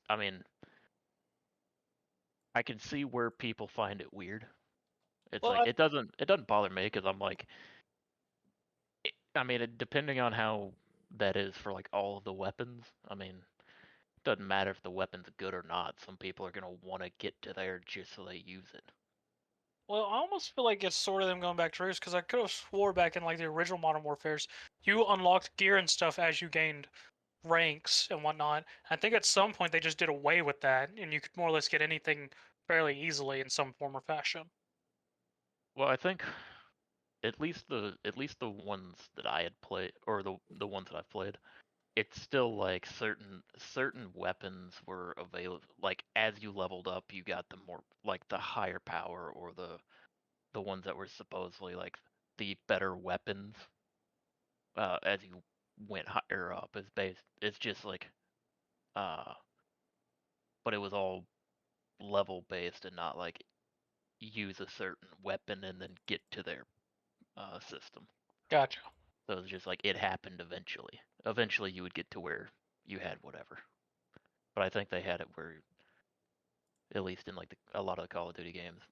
I can see where people find it weird. It's Well, like it doesn't bother me, because I'm like, depending on how that is for like all of the weapons, it doesn't matter if the weapon's good or not. Some people are gonna want to get to there just so they use it. Well, I almost feel like it's sort of them going back to roots, because I could have swore back in like the original Modern Warfares, you unlocked gear and stuff as you gained ranks and whatnot. I think at some point they just did away with that, and you could more or less get anything fairly easily in some form or fashion. Well, I think at least the ones that I had played, or the ones that I've played, it's still like certain weapons were available. Like as you leveled up, you got the more, like, the higher power, or the ones that were supposedly like the better weapons. As you went higher up, it's just like, but it was all level based, and not like use a certain weapon and then get to their system. Gotcha. So it's just like it happened eventually. Eventually, you would get to where you had whatever. But I think they had it where, at least in like a lot of the Call of Duty games,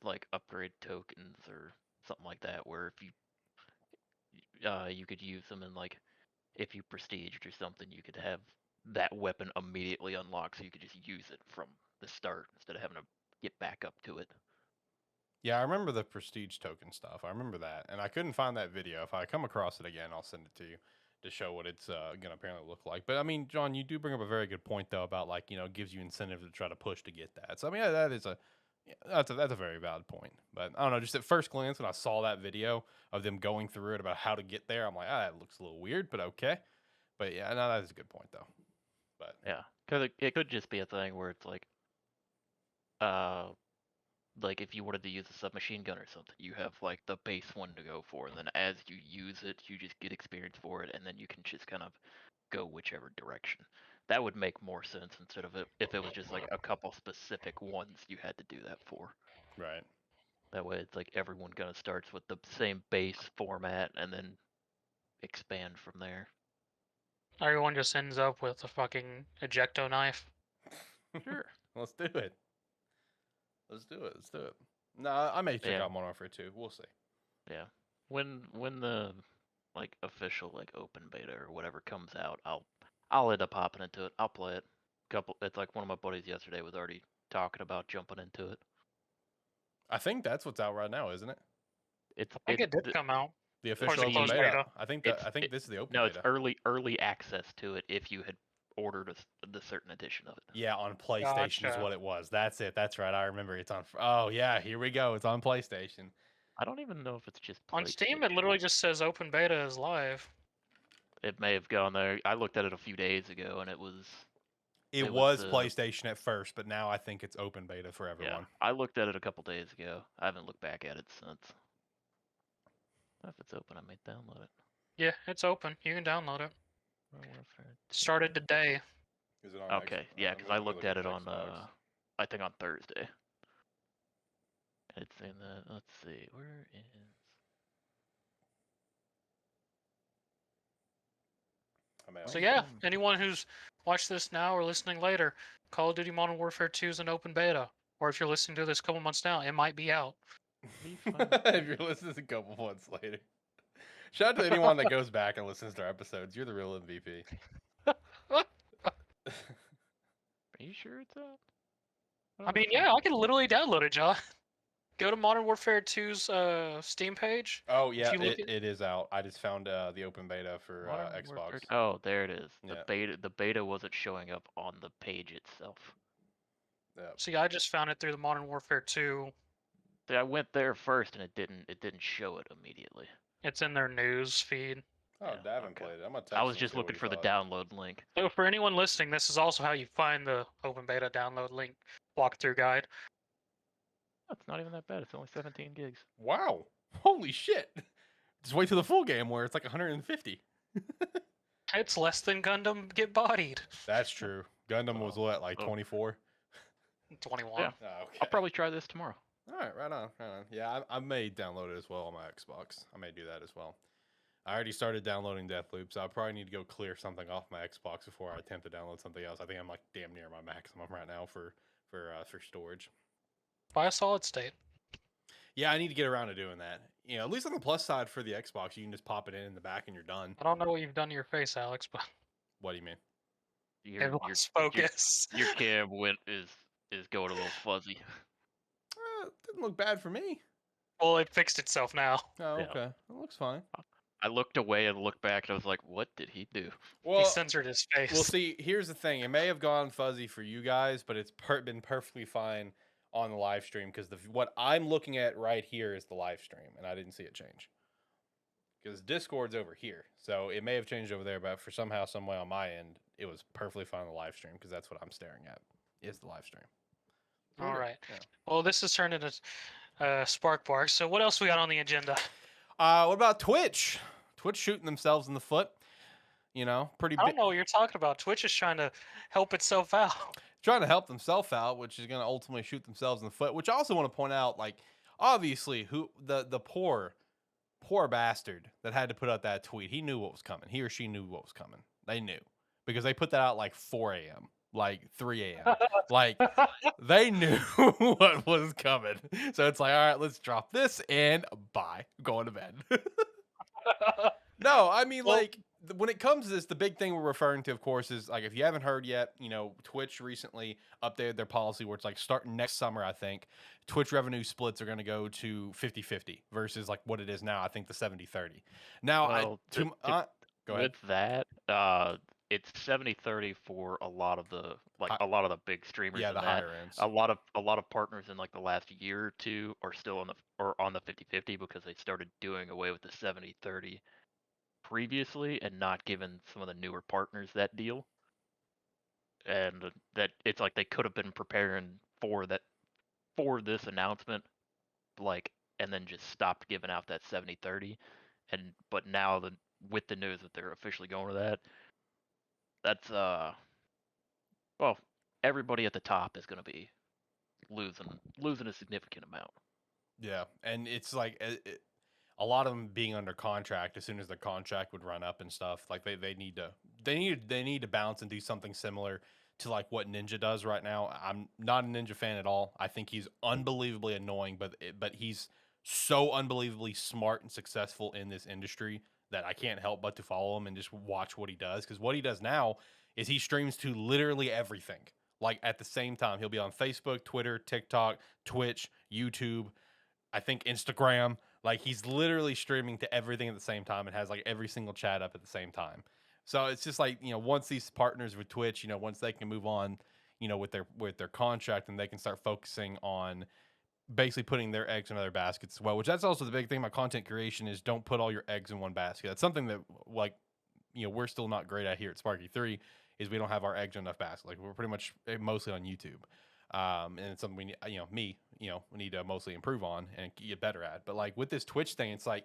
like upgrade tokens or something like that, where if you could use them, and like if you prestiged or something, you could have that weapon immediately unlocked, so you could just use it from the start instead of having to get back up to it. Yeah, I remember the prestige token stuff. I remember that, and I couldn't find that video. If I come across it again, I'll send it to you to show what it's gonna apparently look like. But I mean, John, you do bring up a very good point though about, like, gives you incentive to try to push to get that. So I mean, that's a very valid point. But I don't know, just at first glance when I saw that video of them going through it about how to get there, I'm like, it looks a little weird, but okay. But yeah, no, that is a good point though. But yeah, because it could just be a thing where it's like if you wanted to use a submachine gun or something, you have like the base one to go for, and then as you use it, you just get experience for it, and then you can just kind of go whichever direction. That would make more sense instead of if it was just like a couple specific ones you had to do that for. Right. That way, it's like everyone kind of starts with the same base format and then expand from there. Everyone just ends up with a fucking ejecto knife. Sure. Let's do it. Let's do it. No, I may check Yeah. out Modern Warfare 2. We'll see. Yeah. When the like official like open beta or whatever comes out, I'll end up hopping into it. I'll play it. It's like one of my buddies yesterday was already talking about jumping into it. I think that's what's out right now, isn't it? I think it did come out. The official the open beta. beta. I think this is the open No, beta. it's early access to it if you had ordered the certain edition of it. Yeah, on PlayStation is Gotcha. what it was. That's it. That's right. I remember it's on. Oh yeah, here we go. It's on PlayStation. I don't even know if it's just On Steam, it literally just says open beta is live. It may have gone there. I looked at it a few days ago, and it was PlayStation at first, but now I think it's open beta for everyone. Yeah, I looked at it a couple days ago. I haven't looked back at it since. If it's open, I may download it. Yeah, it's open. You can download it. Started today. Is it on okay, yeah, because I looked at it on, I think on Thursday. It's in the, let's see, where is... So yeah, anyone who's watched this now or listening later, Call of Duty Modern Warfare 2 is an open beta. Or if you're listening to this a couple months now, it might be out. If you're listening a couple months later. Shout out to anyone that goes back and listens to our episodes. You're the real MVP. Are you sure it's out? I mean, yeah, I can literally download it, John. Go to Modern Warfare 2's Steam page. Oh yeah, it is out. I just found the open beta for Xbox. Oh, there it is. Yeah. The beta wasn't showing up on the page itself. Yeah. See, I just found it through the Modern Warfare 2. See, I went there first and it didn't show it immediately. It's in their news feed. Oh, Davin played it. I'm gonna text I was him just see what looking he for the thought. download link. So for anyone listening, this is also how you find the open beta download link walkthrough guide. That's not even that bad. It's only 17 gigs. Wow. Holy shit. Just wait till the full game where it's like 150. It's less than Gundam Get Bodied. That's true. Gundam was what, like 24? 21. Yeah. Oh, okay. I'll probably try this tomorrow. All right, right on, right on. Yeah, I may download it as well on my Xbox. I may do that as well. I already started downloading Deathloop, so I probably need to go clear something off my Xbox before I attempt to download something else. I think I'm like damn near my maximum right now for storage. Buy a solid state. Yeah, I need to get around to doing that. You know, at least on the plus side for the Xbox, you can just pop it in the back and you're done. I don't know what you've done to your face, Alex, but What do you mean? it lost focus. Your cam is going a little fuzzy. Didn't look bad for me. Well, it fixed itself now. Oh, Yeah. okay. It looks fine. I looked away and looked back and I was like, what did he do? Well, He censored his face. well, see, here's the thing. It may have gone fuzzy for you guys, but it's been perfectly fine on the live stream because what I'm looking at right here is the live stream, and I didn't see it change. Because Discord's over here, so it may have changed over there, but for somehow, some way on my end, it was perfectly fine on the live stream because that's what I'm staring at is the live stream. All right. Yeah. Well, this has turned into Spark Bark. So what else we got on the agenda? What about Twitch? Twitch shooting themselves in the foot. You know, pretty. I don't know what you're talking about. Twitch is trying to help itself out. Trying to help themselves out, which is going to ultimately shoot themselves in the foot. Which I also want to point out, like, obviously, who the poor bastard that had to put out that tweet, he knew what was coming. He or she knew what was coming. They knew because they put that out like 4 a.m., like 3 a.m. Like they knew what was coming. So it's like, all right, let's drop this and bye, going to bed. No, I mean, Well, like, when it comes to this, the big thing we're referring to, of course, is, like, if you haven't heard yet, you know, Twitch recently updated their policy where it's, like, starting next summer, I think, Twitch revenue splits are going to go to 50-50 versus, like, what it is now, I think, the 70-30. Now, Well, go ahead. With that, it's 70-30 for a lot of the big streamers. Yeah, and the that. higher ends. A lot of partners in like the last year or two are still on the 50-50 because they started doing away with the 70-30 previously and not giving some of the newer partners that deal. And that it's like they could have been preparing for this announcement, like, and then just stopped giving out that 70-30. But now with the news that they're officially going to that's well, everybody at the top is going to be losing a significant amount. Yeah, and it's like a lot of them being under contract. As soon as their contract would run up and stuff, like they need to bounce and do something similar to like what Ninja does right now. I'm not a Ninja fan at all. I think he's unbelievably annoying, but he's so unbelievably smart and successful in this industry that I can't help but to follow him and just watch what he does. Because what he does now is he streams to literally everything. Like at the same time, he'll be on Facebook, Twitter, TikTok, Twitch, YouTube, I think Instagram. Like he's literally streaming to everything at the same time and has like every single chat up at the same time. So it's just like, you know, once these partners with Twitch, you know, once they can move on, you know, with their contract and they can start focusing on basically putting their eggs in other baskets as well, which that's also the big thing about content creation is don't put all your eggs in one basket. That's something that, like, you know, we're still not great at here at SparkE3 is we don't have our eggs in enough baskets. Like we're pretty much mostly on YouTube. And it's something we need, we need to mostly improve on and get better at. But like with this Twitch thing, it's like,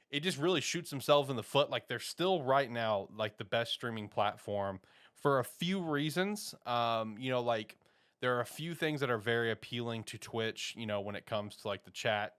it just really shoots themselves in the foot. Like they're still right now, like the best streaming platform for a few reasons. Like there are a few things that are very appealing to Twitch, you know, when it comes to like the chat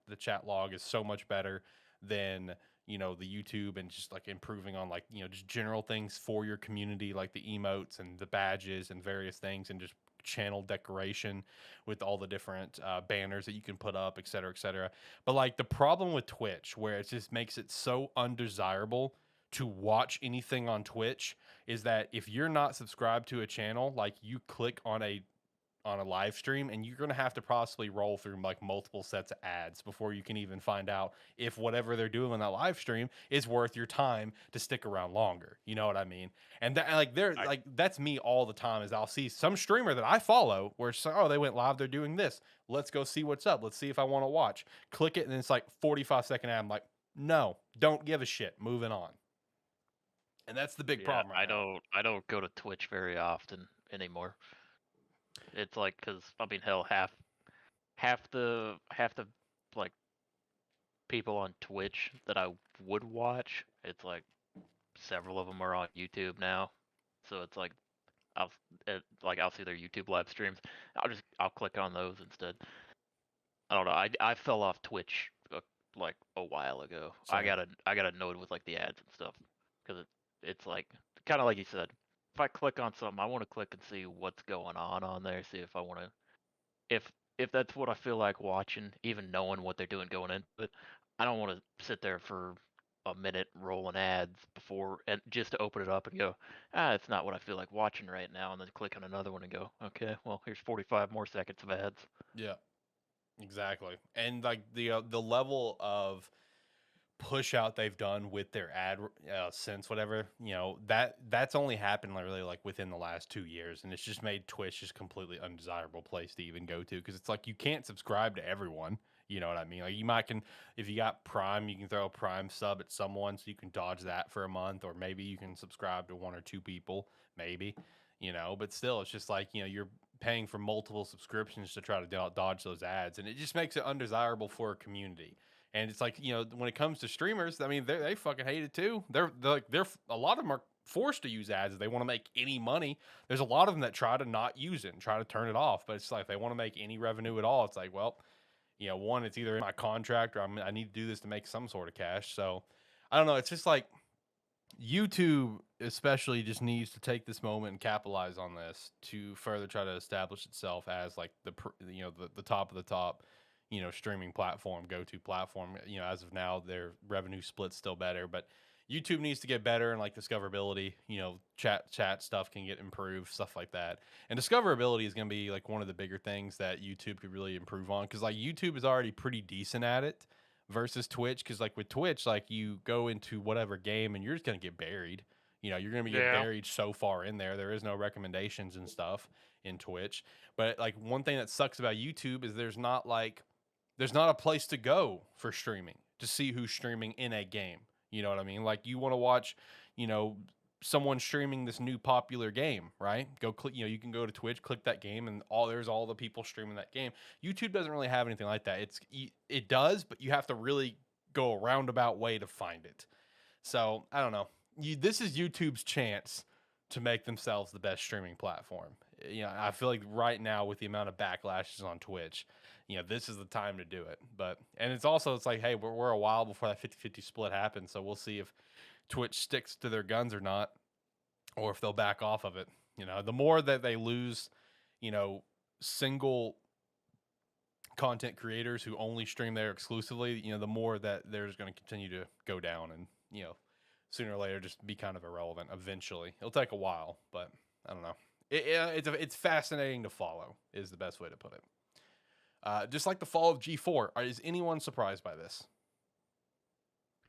log is so much better than, you know, the YouTube and just like improving on like, you know, just general things for your community, like the emotes and the badges and various things, and just channel decoration with all the different banners that you can put up, et cetera, et cetera. But like the problem with Twitch, where it just makes it so undesirable to watch anything on Twitch, is that if you're not subscribed to a channel, like you click on a live stream and you're going to have to possibly roll through like multiple sets of ads before you can even find out if whatever they're doing on that live stream is worth your time to stick around longer. You know what I mean? And that, like, that's me all the time. Is I'll see some streamer that I follow where it's like, oh, they went live, they're doing this, let's go see what's up, let's see if I want to watch. Click it and it's like 45-second ad. I'm like, no, don't give a shit, moving on. And that's the big problem right now. I don't go to Twitch very often anymore. It's like, because I mean, hell, half the like people on Twitch that I would watch, it's like several of them are on YouTube now. So it's like I'll see their YouTube live streams. I'll click on those instead. I don't know. I fell off Twitch like a while ago. Same. I got annoyed with like the ads and stuff, because it's like kind of like you said. If I click on something, I want to click and see what's going on there. See if I want to, if that's what I feel like watching, even knowing what they're doing going into it. I don't want to sit there for a minute rolling ads before, and just to open it up and go, it's not what I feel like watching right now, and then click on another one and go, okay, well, here's 45 more seconds of ads. Yeah, exactly. And like the level of push out they've done with their ad sense, whatever, you know, that's only happened really like within the last 2 years, and it's just made Twitch just completely undesirable place to even go to, because it's like you can't subscribe to everyone. You know what I mean? Like you might can, if you got Prime, you can throw a Prime sub at someone, so you can dodge that for a month, or maybe you can subscribe to 1 or 2 people, maybe, you know. But still, it's just like, you know, you're paying for multiple subscriptions to try to dodge those ads, and it just makes it undesirable for a community. And it's like, you know, when it comes to streamers, I mean, they fucking hate it too. They're a lot of them are forced to use ads if they want to make any money. There's a lot of them that try to not use it and try to turn it off. But it's like, if they want to make any revenue at all, it's like, well, you know, one, it's either in my contract or I need to do this to make some sort of cash. So I don't know. It's just like YouTube especially just needs to take this moment and capitalize on this to further try to establish itself as like the top of the top, you know, streaming platform, go-to platform. You know, as of now, their revenue split's still better, but YouTube needs to get better, and like discoverability, you know, chat stuff can get improved, stuff like that. And discoverability is going to be like one of the bigger things that YouTube could really improve on, because like YouTube is already pretty decent at it versus Twitch. Because like with Twitch, like you go into whatever game and you're just going to get buried. You know, you're going to get buried so far in there. There is no recommendations and stuff in Twitch. But like one thing that sucks about YouTube is there's not a place to go for streaming to see who's streaming in a game. You know what I mean? Like you want to watch, you know, someone streaming this new popular game, right? Go click, you know, you can go to Twitch, click that game, and there's all the people streaming that game. YouTube doesn't really have anything like that. It does, but you have to really go a roundabout way to find it. So I don't know. This is YouTube's chance to make themselves the best streaming platform. You know, I feel like right now with the amount of backlashes on Twitch, you know, this is the time to do it. And it's like, hey, we're a while before that 50-50 split happens, so we'll see if Twitch sticks to their guns or not, or if they'll back off of it. You know, the more that they lose, you know, single content creators who only stream there exclusively, you know, the more that they're just going to continue to go down, and, you know, sooner or later just be kind of irrelevant eventually. It'll take a while, but I don't know. It's fascinating to follow is the best way to put it. Just like the fall of G4, is anyone surprised by this?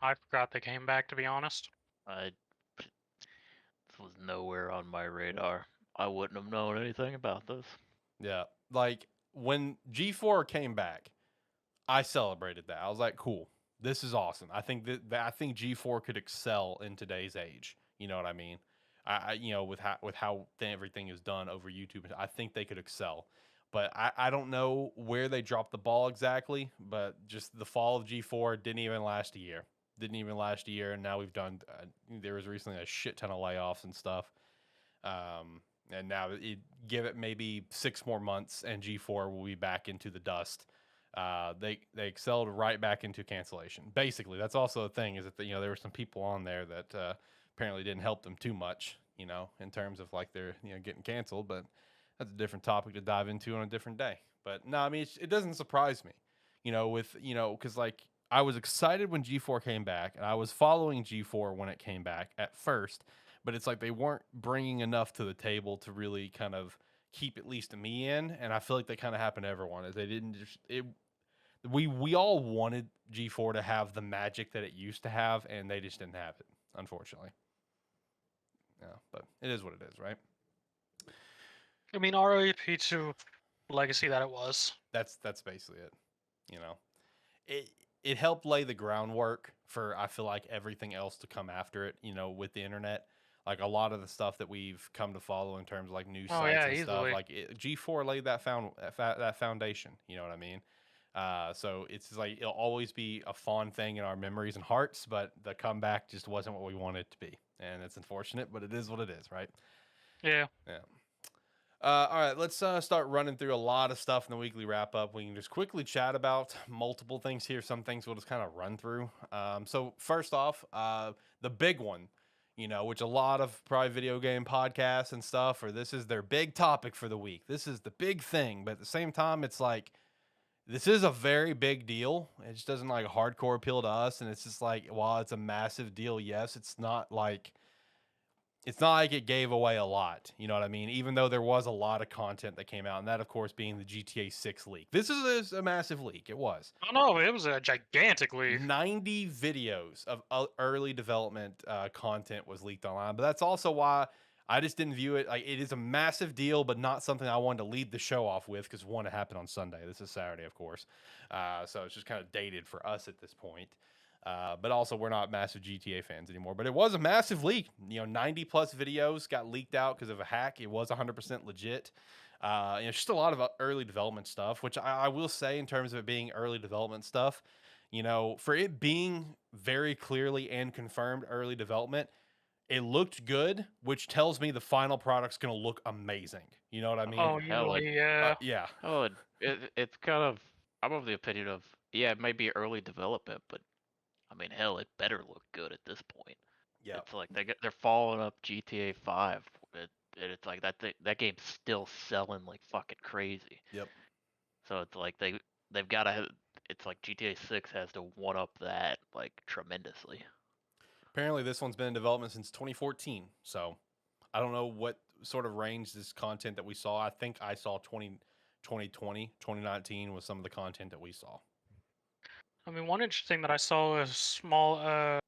I forgot they came back, to be honest. This was nowhere on my radar. I wouldn't have known anything about this. Yeah, like when G4 came back, I celebrated that. I was like, cool, this is awesome. I think that I think G4 could excel in today's age. You know what I mean? I you know, with how everything is done over YouTube, I think they could excel. But I don't know where they dropped the ball exactly, but just the fall of G4 didn't even last a year. And now we've done, there was recently a shit ton of layoffs and stuff. And now give it maybe 6 more months and G4 will be back into the dust. they excelled right back into cancellation. Basically, that's also the thing, is that there were some people on there that apparently didn't help them too much, in terms of like they're getting canceled. But that's a different topic to dive into on a different day. But no, I mean it doesn't surprise me, because like I was excited when G4 came back, and I was following G4 when it came back at first, but it's like they weren't bringing enough to the table to really kind of keep at least me in, and I feel like that kind of happened to everyone. Is they didn't just it. We all wanted G4 to have the magic that it used to have, and they just didn't have it, unfortunately. Yeah, but it is what it is, right? I mean, ROEP2 legacy that it was. That's basically it. It helped lay the groundwork for, I feel like, everything else to come after it. With the internet, like a lot of the stuff that we've come to follow in terms of like news sites and stuff. Like G4 laid that foundation. You know what I mean? So it's like it'll always be a fond thing in our memories and hearts, but the comeback just wasn't what we wanted it to be, and it's unfortunate, but it is what it is, right? Yeah. All right, let's start running through a lot of stuff in the weekly wrap up. We can just quickly chat about multiple things here. Some things we'll just kind of run through. So first off, the big one, which a lot of probably video game podcasts and stuff, or this is their big topic for the week. This is the big thing, but at the same time, it's like, this is a very big deal. It just doesn't like hardcore appeal to us. And it's just like, while it's a massive deal, yes, it's not like it gave away a lot. You know what I mean? Even though there was a lot of content that came out, and that, of course, being the GTA 6 leak. This is a massive leak. It was. Oh, no, it was a gigantic leak. 90 videos of early development content was leaked online. But that's also why I just didn't view it. Like, it is a massive deal, but not something I wanted to lead the show off with, because one, it happened on Sunday. This is Saturday, of course. So it's just kind of dated for us at this point. But also, we're not massive GTA fans anymore. But it was a massive leak. 90 plus videos got leaked out because of a hack. It was 100% legit. Just a lot of early development stuff, which I will say, in terms of it being early development stuff, for it being very clearly and confirmed early development, it looked good, which tells me the final product's going to look amazing. You know what I mean? Oh, yeah. Yeah. Oh, it's kind of, I'm of the opinion of, yeah, it may be early development, but I mean, hell, it better look good at this point. Yeah. It's like they're following up GTA 5. It's like that game's still selling like fucking crazy. Yep. So it's like they've got to. It's like GTA 6 has to one up that like tremendously. Apparently, this one's been in development since 2014. So I don't know what sort of range this content that we saw. I think I saw 2020, 2019 was some of the content that we saw. I mean, one interesting that I saw is a small, an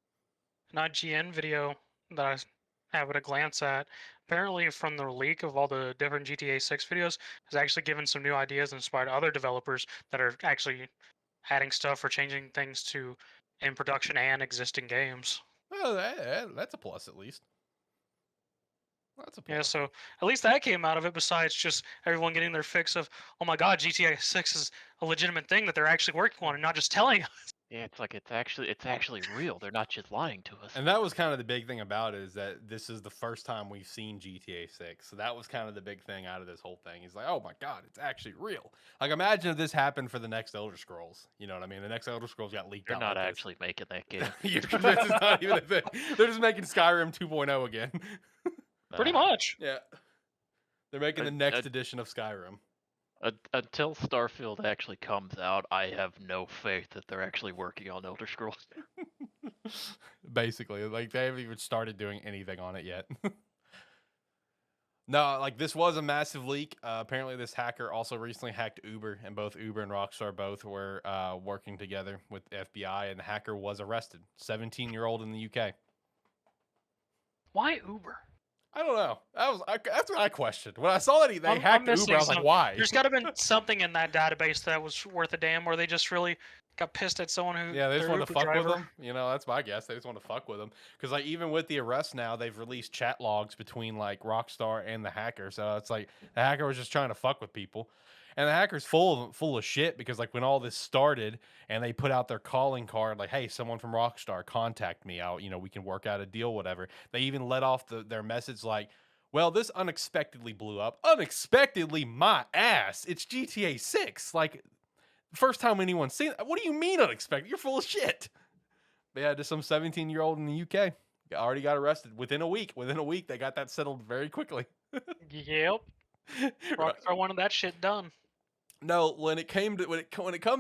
IGN video that I had a glance at. Apparently, from the leak of all the different GTA 6 videos, has actually given some new ideas and inspired other developers that are actually adding stuff or changing things to in production and existing games. Well, that's a plus, at least. That's a plus. Yeah, so at least that came out of it, besides just everyone getting their fix of, oh my god, GTA 6 is a legitimate thing that they're actually working on and not just telling us. Yeah, it's like it's actually real. They're not just lying to us. And that was kind of the big thing about it, is that this is the first time we've seen GTA 6. So that was kind of the big thing out of this whole thing. He's like, oh my god, it's actually real. Like, imagine if this happened for the next Elder Scrolls. You know what I mean? The next Elder Scrolls got leaked out. They're not like actually making that game. this is not even a thing. They're just making Skyrim 2.0 again. Pretty much. Yeah. They're making the next edition of Skyrim. Until Starfield actually comes out, I have no faith that they're actually working on Elder Scrolls. Basically, like, they haven't even started doing anything on it yet. No, like, this was a massive leak. Apparently, this hacker also recently hacked Uber, and both Uber and Rockstar both were working together with the FBI, and the hacker was arrested. 17-year-old in the UK. Why Uber? I don't know. That's what I questioned. When I saw that they hacked Uber, I was like, why? There's got to have been something in that database that was worth a damn, or they just really got pissed at someone who... Yeah, they just want to fuck with them. That's my guess. They just want to fuck with them. Because, like, even with the arrest now, they've released chat logs between, like, Rockstar and the hacker. So it's like the hacker was just trying to fuck with people. And the hacker's full of shit, because, like, when all this started and they put out their calling card, like, hey, someone from Rockstar, contact me out, we can work out a deal, whatever. They even let off their message like, well, this unexpectedly blew up. Unexpectedly, my ass. It's GTA 6. Like, First time anyone's seen it. What do you mean unexpected? You're full of shit. But yeah, just some 17-year-old in the UK already got arrested within a week. Within a week, they got that settled very quickly. Yep. Rockstar wanted that shit done. No, when it comes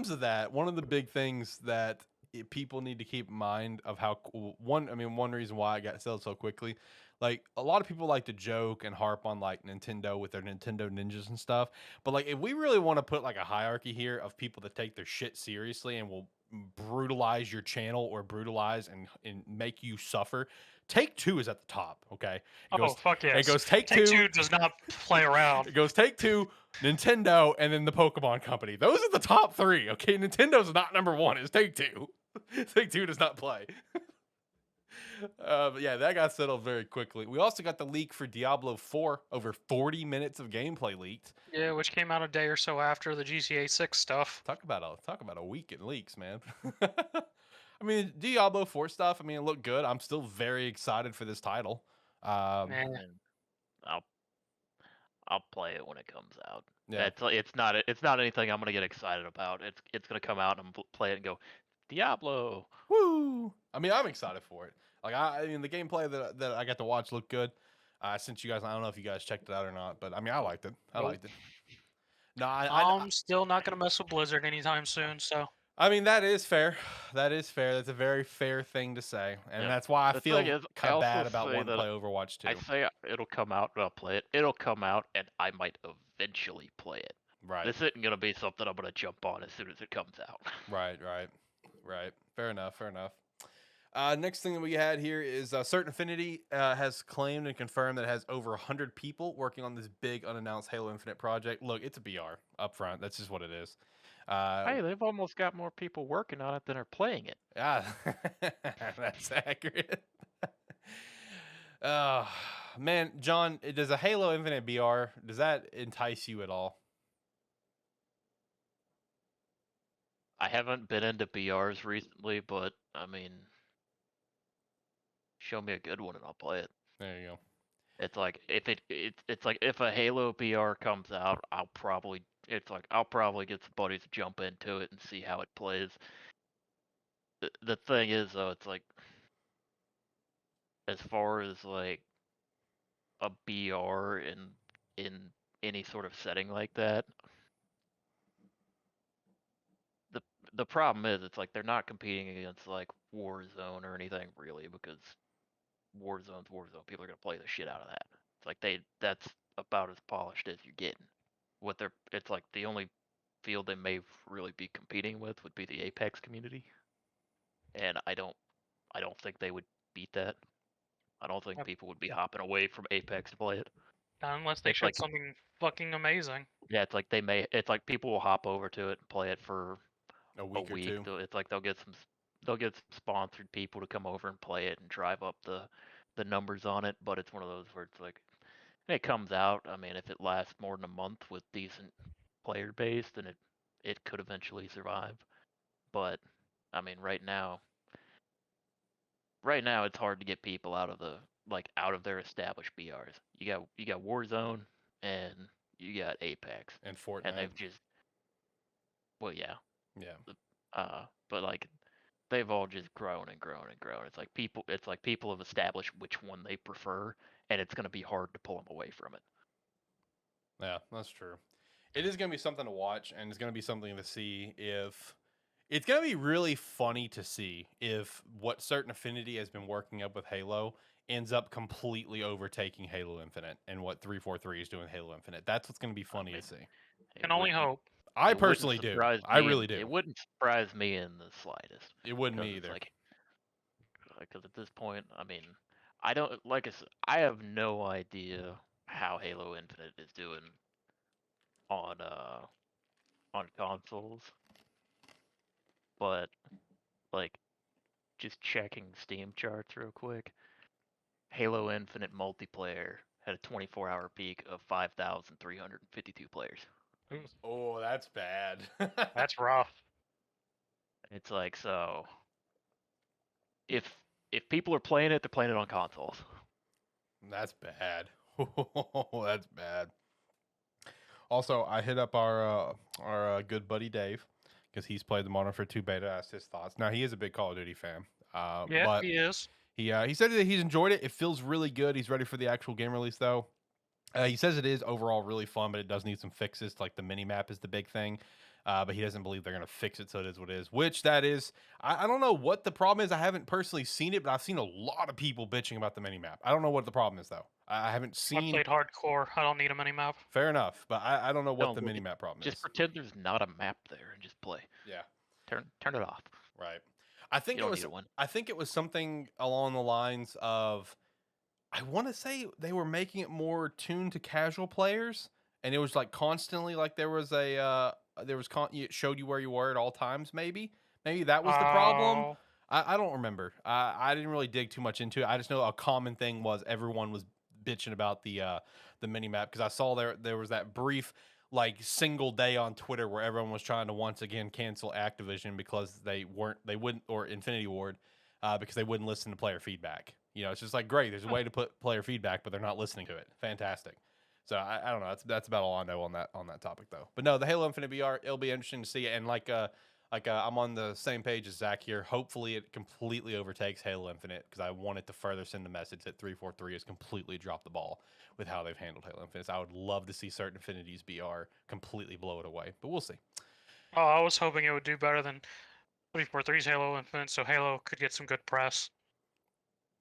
to that, one of the big things that people need to keep in mind of how one reason why it got settled so quickly, like a lot of people like to joke and harp on like Nintendo with their Nintendo ninjas and stuff, but like if we really want to put like a hierarchy here of people that take their shit seriously and will brutalize your channel or brutalize and make you suffer, Take-Two is at the top. Okay, Fuck yes. It goes Take-Two. Take-Two does not play around. It goes Take-Two, Nintendo, and then the Pokemon Company. Those are the top three. Okay, Nintendo's not number one. It's Take-Two. Take-Two does not play. But yeah, that got settled very quickly. We also got the leak for Diablo 4. Over 40 minutes of gameplay leaked. Yeah, which came out a day or so after the GTA 6 stuff. Talk about a week in leaks, man. I mean, Diablo 4 stuff, I mean, it looked good. I'm still very excited for this title. Man. I'll play it when it comes out. Yeah. It's not anything I'm gonna get excited about. It's gonna come out and play it and go, Diablo. Woo! I mean, I'm excited for it. Like I mean, the gameplay that I got to watch looked good. Since you guys, I don't know if you guys checked it out or not, but I mean, I liked it. I liked it. No, I'm still not gonna mess with Blizzard anytime soon. So I mean, that is fair. That is fair. That's a very fair thing to say, and that's why I feel kind of bad about wanting to play Overwatch 2. I say it'll come out and I'll play it. It'll come out and I might eventually play it. Right. This isn't gonna be something I'm gonna jump on as soon as it comes out. Right. Fair enough. Next thing that we had here is Certain Affinity has claimed and confirmed that it has over 100 people working on this big unannounced Halo Infinite project. Look, it's a BR up front. That's just what it is. Hey, they've almost got more people working on it than are playing it. Yeah, that's accurate. Man, John, does a Halo Infinite BR, does that entice you at all? I haven't been into BRs recently, but I mean, show me a good one and I'll play it. There you go. It's like it's like if a Halo BR comes out, I'll probably get some buddies to jump into it and see how it plays. The thing is though, it's like as far as like a BR in any sort of setting like that, the problem is it's like they're not competing against like Warzone or anything really, because Warzone's Warzone. People are gonna play the shit out of that. It's like that's about as polished as you're getting. It's like the only field they may really be competing with would be the Apex community, and I don't think they would beat that. I don't think people would be hopping away from Apex to play it. Unless they showed something fucking amazing. Yeah, it's like people will hop over to it and play it for a week or two. It's like they'll get some sponsored people to come over and play it and drive up the numbers on it, but it's one of those where it's like it comes out, I mean, if it lasts more than a month with decent player base, then it could eventually survive. But I mean, right now it's hard to get people out of their established BRs. You got Warzone and you got Apex and Fortnite, and they've just yeah. But like they've all just grown and grown and grown. It's like people have established which one they prefer, and it's going to be hard to pull them away from it. Yeah, that's true. It is going to be something to watch, and it's going to be something to see if it's going to be really funny to see if what Certain Affinity has been working up with Halo ends up completely overtaking Halo Infinite and what 343 is doing with Halo Infinite. That's what's going to be funny to see. Can only hope. I personally do. I really do. It wouldn't surprise me in the slightest. It wouldn't me either. Because at this point, I mean, I don't I have no idea how Halo Infinite is doing on consoles, but like just checking Steam charts real quick, Halo Infinite multiplayer had a 24-hour peak of 5,352 players. Oh, that's bad. That's rough. It's like, so if people are playing it, they're playing it on consoles. That's bad. That's bad. Also, I hit up our good buddy Dave because he's played the Modern Warfare 2 beta. Asked his thoughts. Now he is a big Call of Duty fan. Yeah, but he is. he said that he's enjoyed it. It feels really good. He's ready for the actual game release though. He says it is overall really fun, but it does need some fixes. Like the mini map is the big thing. But he doesn't believe they're going to fix it, so it is what it is. Which that is, I don't know what the problem is. I haven't personally seen it, but I've seen a lot of people bitching about the mini map. I don't know what the problem is though. I haven't I seen. played hardcore. I don't need a mini map. Fair enough, but I don't know what Don't the look mini at- map problem Just is. pretend there's not a map there and just play. Yeah, Turn it off. right. I think You it don't was. need a one. I think it was something along the lines of. I want to say they were making it more tuned to casual players, and it was like constantly like there was a it showed you where you were at all times. Maybe that was the problem. Oh, I don't remember. I didn't really dig too much into it. I just know a common thing was everyone was bitching about the mini map because I saw there was that brief like single day on Twitter where everyone was trying to once again cancel Activision because they wouldn't or Infinity Ward because they wouldn't listen to player feedback. You know, it's just like great. There's a way to put player feedback, but they're not listening to it. Fantastic. So I don't know. That's about all I know on that topic though. But no, the Halo Infinite VR, it'll be interesting to see it. And I'm on the same page as Zach here. Hopefully, it completely overtakes Halo Infinite because I want it to further send the message that 343 has completely dropped the ball with how they've handled Halo Infinite. So I would love to see certain Infinity's VR completely blow it away, but we'll see. oh, I was hoping it would do better than 343's Halo Infinite, so Halo could get some good press.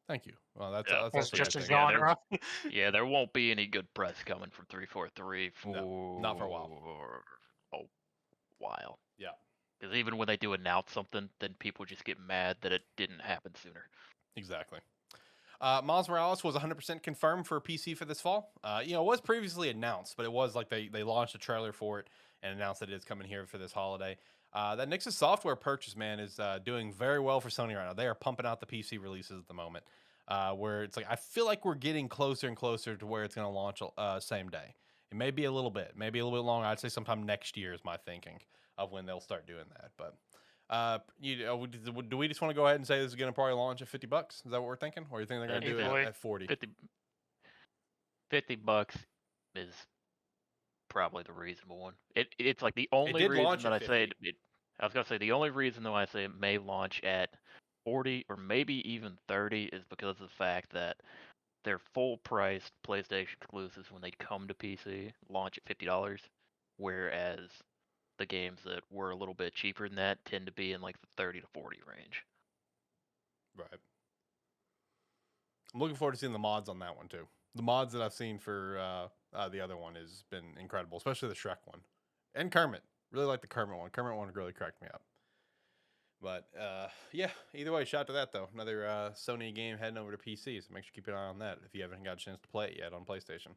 Thank you. Well, that's Yeah. that's It's also just a good thing. Yeah, there- genre. Yeah, there won't be any good press coming from 343 for No, not for a while. A while. Yeah. Because even when they do announce something, then people just get mad that it didn't happen sooner. Exactly. Miles Morales was 100% confirmed for PC for this fall. It was previously announced, but it was like they launched a trailer for it and announced that it's coming here for this holiday. That Nix's software purchase, man, is doing very well for Sony right now. They are pumping out the PC releases at the moment, where it's like I feel like we're getting closer and closer to where it's going to launch same day. It may be a little bit longer. I'd say sometime next year is my thinking of when they'll start doing that. But do we just want to go ahead and say this is going to probably launch at $50? Is that what we're thinking, or you think they're going to do it Easily. at 40? 50 bucks is probably the reasonable one. It's like the only did reason launch that I at say 50. I was gonna say the only reason though I say it may launch at 40 or maybe even 30 is because of the fact that their full priced PlayStation exclusives when they come to PC launch at $50, whereas the games that were a little bit cheaper than that tend to be in like the 30 to 40 range. Right. I'm looking forward to seeing the mods on that one too. The mods that I've seen for the other one has been incredible, especially the Shrek one and Kermit. Really like the Kermit one. Kermit one really cracked me up. But yeah, either way, shout out to that though. Another Sony game heading over to PC, so make sure you keep an eye on that if you haven't got a chance to play it yet on PlayStation.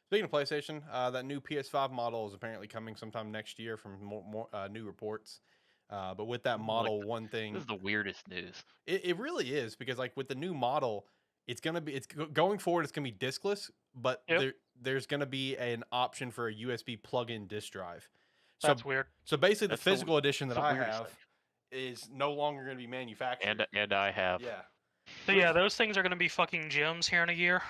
Speaking of PlayStation, that new PS5 model is apparently coming sometime next year from more new reports. But with that model, one thing This is the weirdest news. it really is because like with the new model, it's going forward. It's gonna be diskless, but Yep. there's gonna be an option for a USB plug-in disk drive. So That's weird. so basically, That's the the- physical edition that that's the I weirdest have thing. is no longer going to be manufactured. And I have. Yeah, So yeah, those things are gonna be fucking gems here in a year.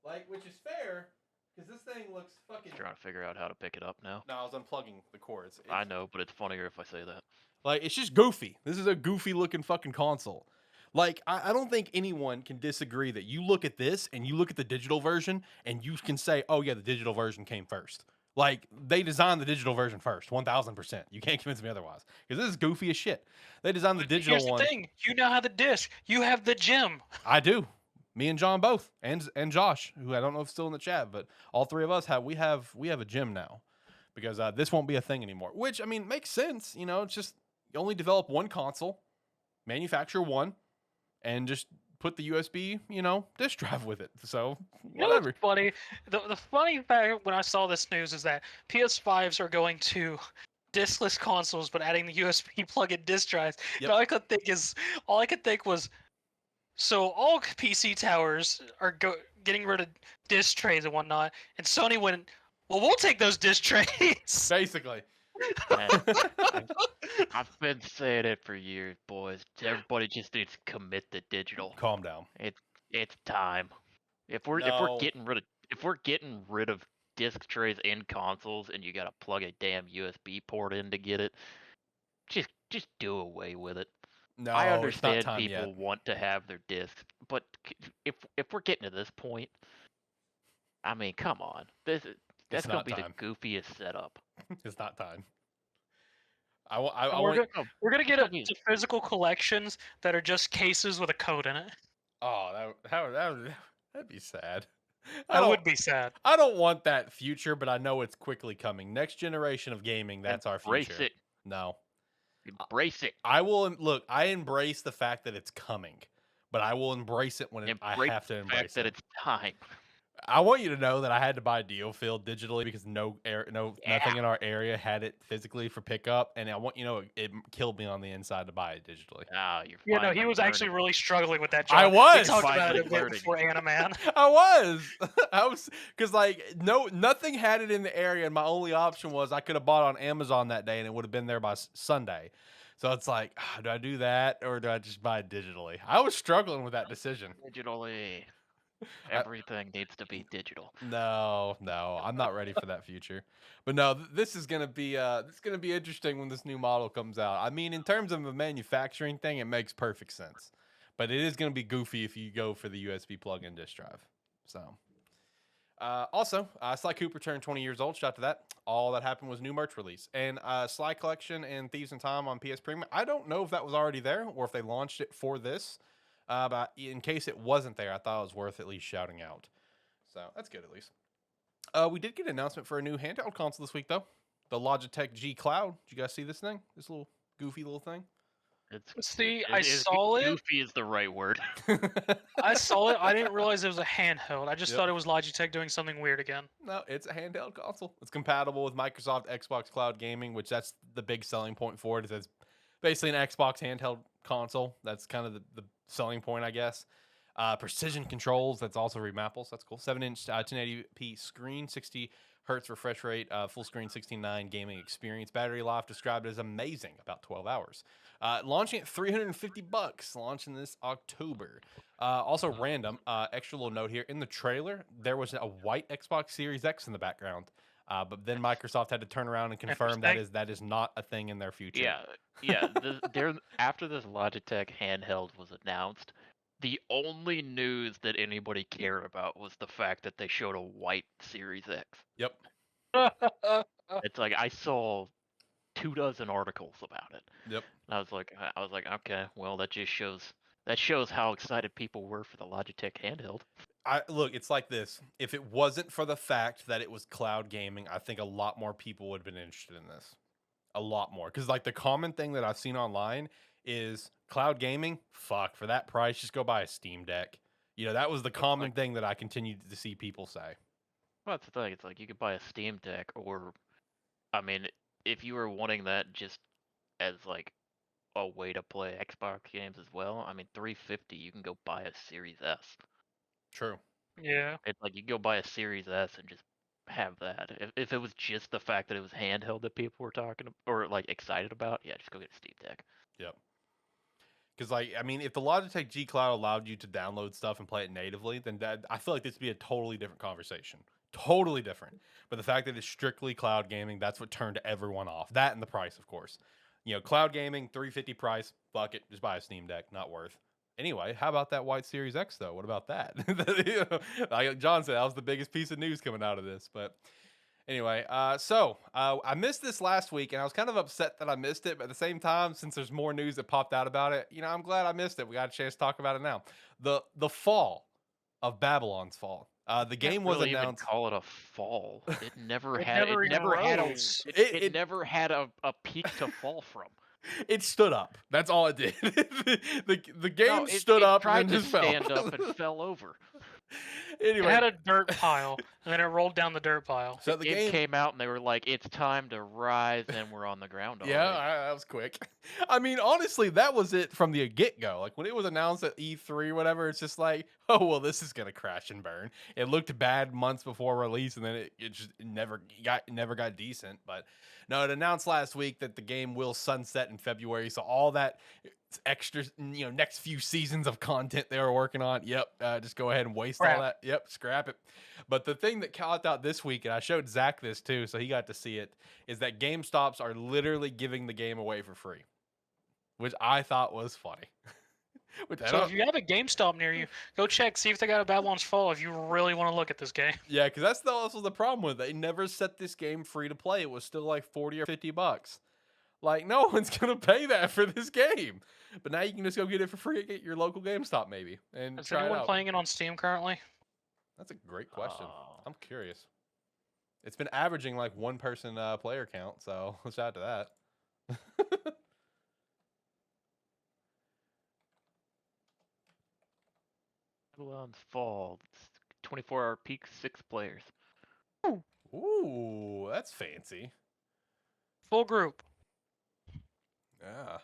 like which is fair because this thing looks fucking. Trying to figure out how to pick it up now. No, I was unplugging the cords. I know, but it's funnier if I say that. Like it's just goofy. This is a goofy looking fucking console. Like I don't think anyone can disagree that you look at this and you look at the digital version and you can say, oh yeah, the digital version came first. Like they designed the digital version first, 1000%. You can't convince me otherwise because this is goofy as shit. They designed the digital Here's one. the thing: you now have the disc. You have the gem. I do. Me and John both, and Josh, who I don't know if still in the chat, but all three of us have a gym now because this won't be a thing anymore. Which I mean makes sense. You know, it's just you only develop one console, manufacture one, and just put the USB, disk drive with it. So You know whatever. what's funny? The funny fact when I saw this news is that PS5s are going to diskless consoles, but adding the USB plug-in disc drives. Yep. And all I could think was, so all PC towers are getting rid of disc trays and whatnot, and Sony went, well, we'll take those disc trays. Basically. Man, I've been saying it for years, boys. Everybody just needs to commit to digital. Calm down. It's time. If we're No. getting rid of disc trays in consoles and you gotta plug a damn USB port in to get it, just do away with it. No, I it's not understand time people yet. want to have their discs, but if we're getting to this point, I mean, come on. That's It's gonna not be time. the goofiest setup. It's not time. I want. We're gonna get I it mean- to physical collections that are just cases with a code in it. Oh, that'd be sad. That would be sad. I don't want that future, but I know it's quickly coming. Next generation of gaming, that's our Embrace future. it. No, Embrace it. I will look. I embrace the fact that it's coming, but I will embrace it when I Embrace have to the embrace fact that it. it's time. I want you to know that I had to buy DioField digitally because nothing Yeah. in our area had it physically for pickup, and I want you to know it killed me on the inside to buy it digitally. Ah, you're Yeah, no, finally he was actually learning. really struggling with that job. I We was talked about finally it a bit learning. before AniMan. I was because like nothing had it in the area, and my only option was I could have bought on Amazon that day, and it would have been there by Sunday. So it's like, do I do that or do I just buy it digitally? I was struggling with that decision. Digitally. Everything needs to be digital. No, I'm not ready for that future. But no, this is gonna be interesting when this new model comes out. I mean, in terms of a manufacturing thing, it makes perfect sense. But it is gonna be goofy if you go for the USB plug-in disk drive. So, also, Sly Cooper turned 20 years old. Shout out to that. All that happened was new merch release and Sly Collection and Thieves in Time on PS Premium. I don't know if that was already there or if they launched it for this. But in case it wasn't there, I thought it was worth at least shouting out. So that's good at least. We did get an announcement for a new handheld console this week, though. The Logitech G Cloud. Did you guys see this thing? This little goofy little thing? See, I saw it. Goofy is the right word. I saw it. I didn't realize it was a handheld. I just Yep. thought it was Logitech doing something weird again. No, it's a handheld console. It's compatible with Microsoft Xbox Cloud Gaming, which that's the big selling point for it. Is it's basically an Xbox handheld console. That's kind of the selling point, I guess. Precision controls. That's also remappable. So that's cool. 7-inch 1080p screen, 60 hertz refresh rate, full screen 16:9 gaming experience. Battery life described as amazing, about 12 hours. Launching at $350, launching this October. Also random, extra little note here. In the trailer, there was a white Xbox Series X in the background. But then Microsoft had to turn around and confirm that is not a thing in their future. Yeah. After this Logitech handheld was announced, the only news that anybody cared about was the fact that they showed a white Series X. Yep. It's like I saw 24 articles about it. Yep. And I was like, okay, well that shows how excited people were for the Logitech handheld. Look, it's like this. If it wasn't for the fact that it was cloud gaming, I think a lot more people would have been interested in this. A lot more. Because like the common thing that I've seen online is cloud gaming, fuck, for that price, just go buy a Steam Deck. You know, that was the common thing that I continued to see people say. Well, that's the thing. It's like you could buy a Steam Deck, or, I mean, if you were wanting that just as like a way to play Xbox games as well, I mean, $350, you can go buy a Series S. True. Yeah. It's like you go buy a Series S and just have that. If it was just the fact that it was handheld that people were talking or like excited about, yeah, just go get a Steam Deck. Yep. Because, like, I mean, if the Logitech G Cloud allowed you to download stuff and play it natively, then I feel like this would be a totally different conversation. Totally different. But the fact that it's strictly cloud gaming, that's what turned everyone off. That and the price, of course. You know, cloud gaming, $350 price, fuck it, just buy a Steam Deck, not worth. Anyway, how about that white Series X, though? What about that? Like John said, that was the biggest piece of news coming out of this. But anyway, I missed this last week, and I was kind of upset that I missed it. But at the same time, since there's more news that popped out about it, you know, I'm glad I missed it. We got a chance to talk about it now. The fall of Babylon's Fall. The game was really announced. Even call it a fall. It never It had. never It never had a. rose. It never had a peak to fall from. It stood up. That's all it did. the game No, stood up tried and to then just fell. stand up and fell over. It Anyway, had a dirt pile, and then it rolled down the dirt pile. so the It game came out and they were like, "It's time to rise," and we're on the ground already. Yeah, that was quick. I mean, honestly, that was it from the get-go. Like, when it was announced at E3 or whatever, it's just like, oh, well, this is going to crash and burn. It looked bad months before release, and then it just never got decent. But no, it announced last week that the game will sunset in February. So all that extra, next few seasons of content they were working on. Yep, just go ahead and waste all that. Yep, scrap it. But the thing that caught out this week, and I showed Zach this too, so he got to see it, is that GameStops are literally giving the game away for free, which I thought was funny. So if you have a GameStop near you, go check, see if they got a Babylon's Fall if you really want to look at this game. Yeah, because that's also the problem with it. They never set this game free to play. It was still like 40 or 50 bucks. Like, no one's going to pay that for this game. But now you can just go get it for free at your local GameStop maybe. And Is try anyone it out. playing it on Steam currently? That's a great question. I'm curious. It's been averaging like one person player count, so shout out to that. Babylon's Fall, 24-hour peak, 6 players. Ooh, that's fancy. Full group. Yeah.